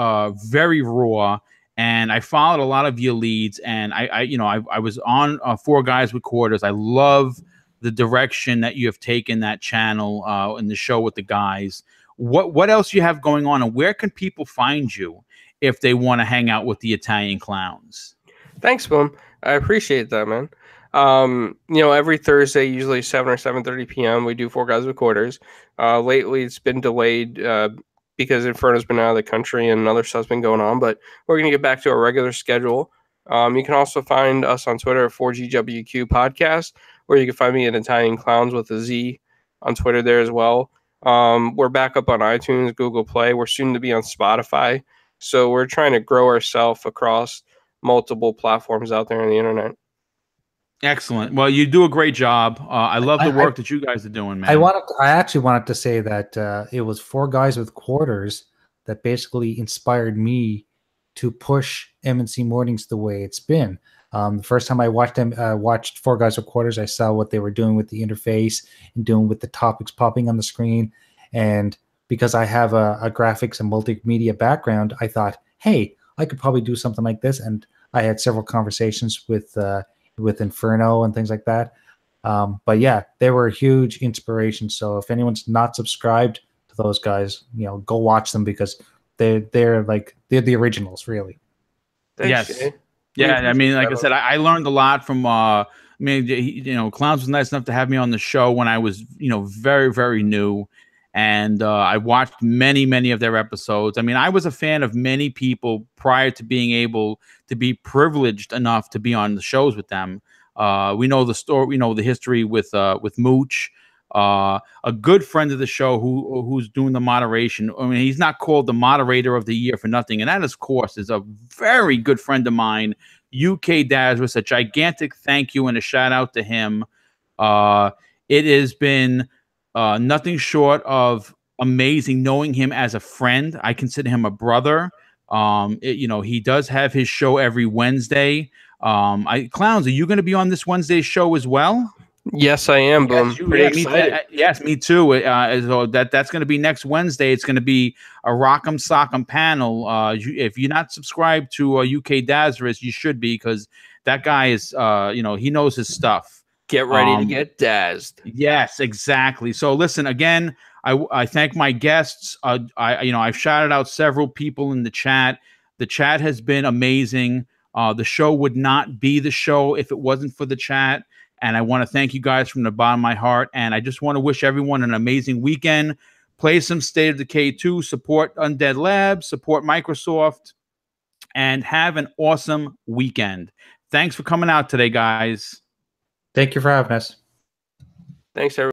very raw. And I followed a lot of your leads, and I was on Four Guys with Quarters. I love the direction that you have taken that channel in the show with the guys. What else you have going on, and where can people find you if they want to hang out with the Italian clowns? Thanks, Boom. I appreciate that, man. Every Thursday, usually 7 or 7:30 p.m., we do Four Guys with Quarters. Lately, it's been delayed because Inferno's been out of the country and other stuff's been going on, but we're going to get back to our regular schedule. You can also find us on Twitter at 4GWQ Podcast, or you can find me at Italian Clowns with a Z on Twitter there as well. We're back up on iTunes, Google Play. We're soon to be on Spotify. So we're trying to grow ourselves across multiple platforms out there on the internet. Excellent. Well, you do a great job. I love the work that you guys are doing, man. I actually wanted to say that it was Four Guys with Quarters that basically inspired me to push M&C Mornings the way it's been. The first time I watched Four Guys with Quarters, I saw what they were doing with the interface and doing with the topics popping on the screen. And because I have a graphics and multimedia background, I thought, hey, I could probably do something like this. And I had several conversations with Inferno and things like that. But yeah, they were a huge inspiration. So if anyone's not subscribed to those guys, go watch them because they're the originals, really. Thanks, yes. Jay. Yeah, I mean, like I said, I learned a lot from Clowns was nice enough to have me on the show when I was, very, very new. And I watched many of their episodes. I mean, I was a fan of many people prior to being able to be privileged enough to be on the shows with them. We know the story, we know the history with Mooch, a good friend of the show who's doing the moderation. I mean, he's not called the moderator of the year for nothing. And that, of course, is a very good friend of mine, UK Dazris. A gigantic thank you and a shout out to him. It has been nothing short of amazing knowing him as a friend. I consider him a brother. He does have his show every Wednesday. Clowns, are you going to be on this Wednesday show as well? Yes, I am, Boom. Yes, me too. So that's going to be next Wednesday. It's going to be a Rock'em Sock'em panel. If you're not subscribed to UK Dazris, you should be, because that guy is, he knows his stuff. Get ready to get dazzed. Yes, exactly. So listen, again, I thank my guests. I've shouted out several people in the chat. The chat has been amazing. The show would not be the show if it wasn't for the chat. And I want to thank you guys from the bottom of my heart. And I just want to wish everyone an amazing weekend. Play some State of Decay 2, support Undead Labs, support Microsoft, and have an awesome weekend. Thanks for coming out today, guys. Thank you for having us. Thanks, everyone.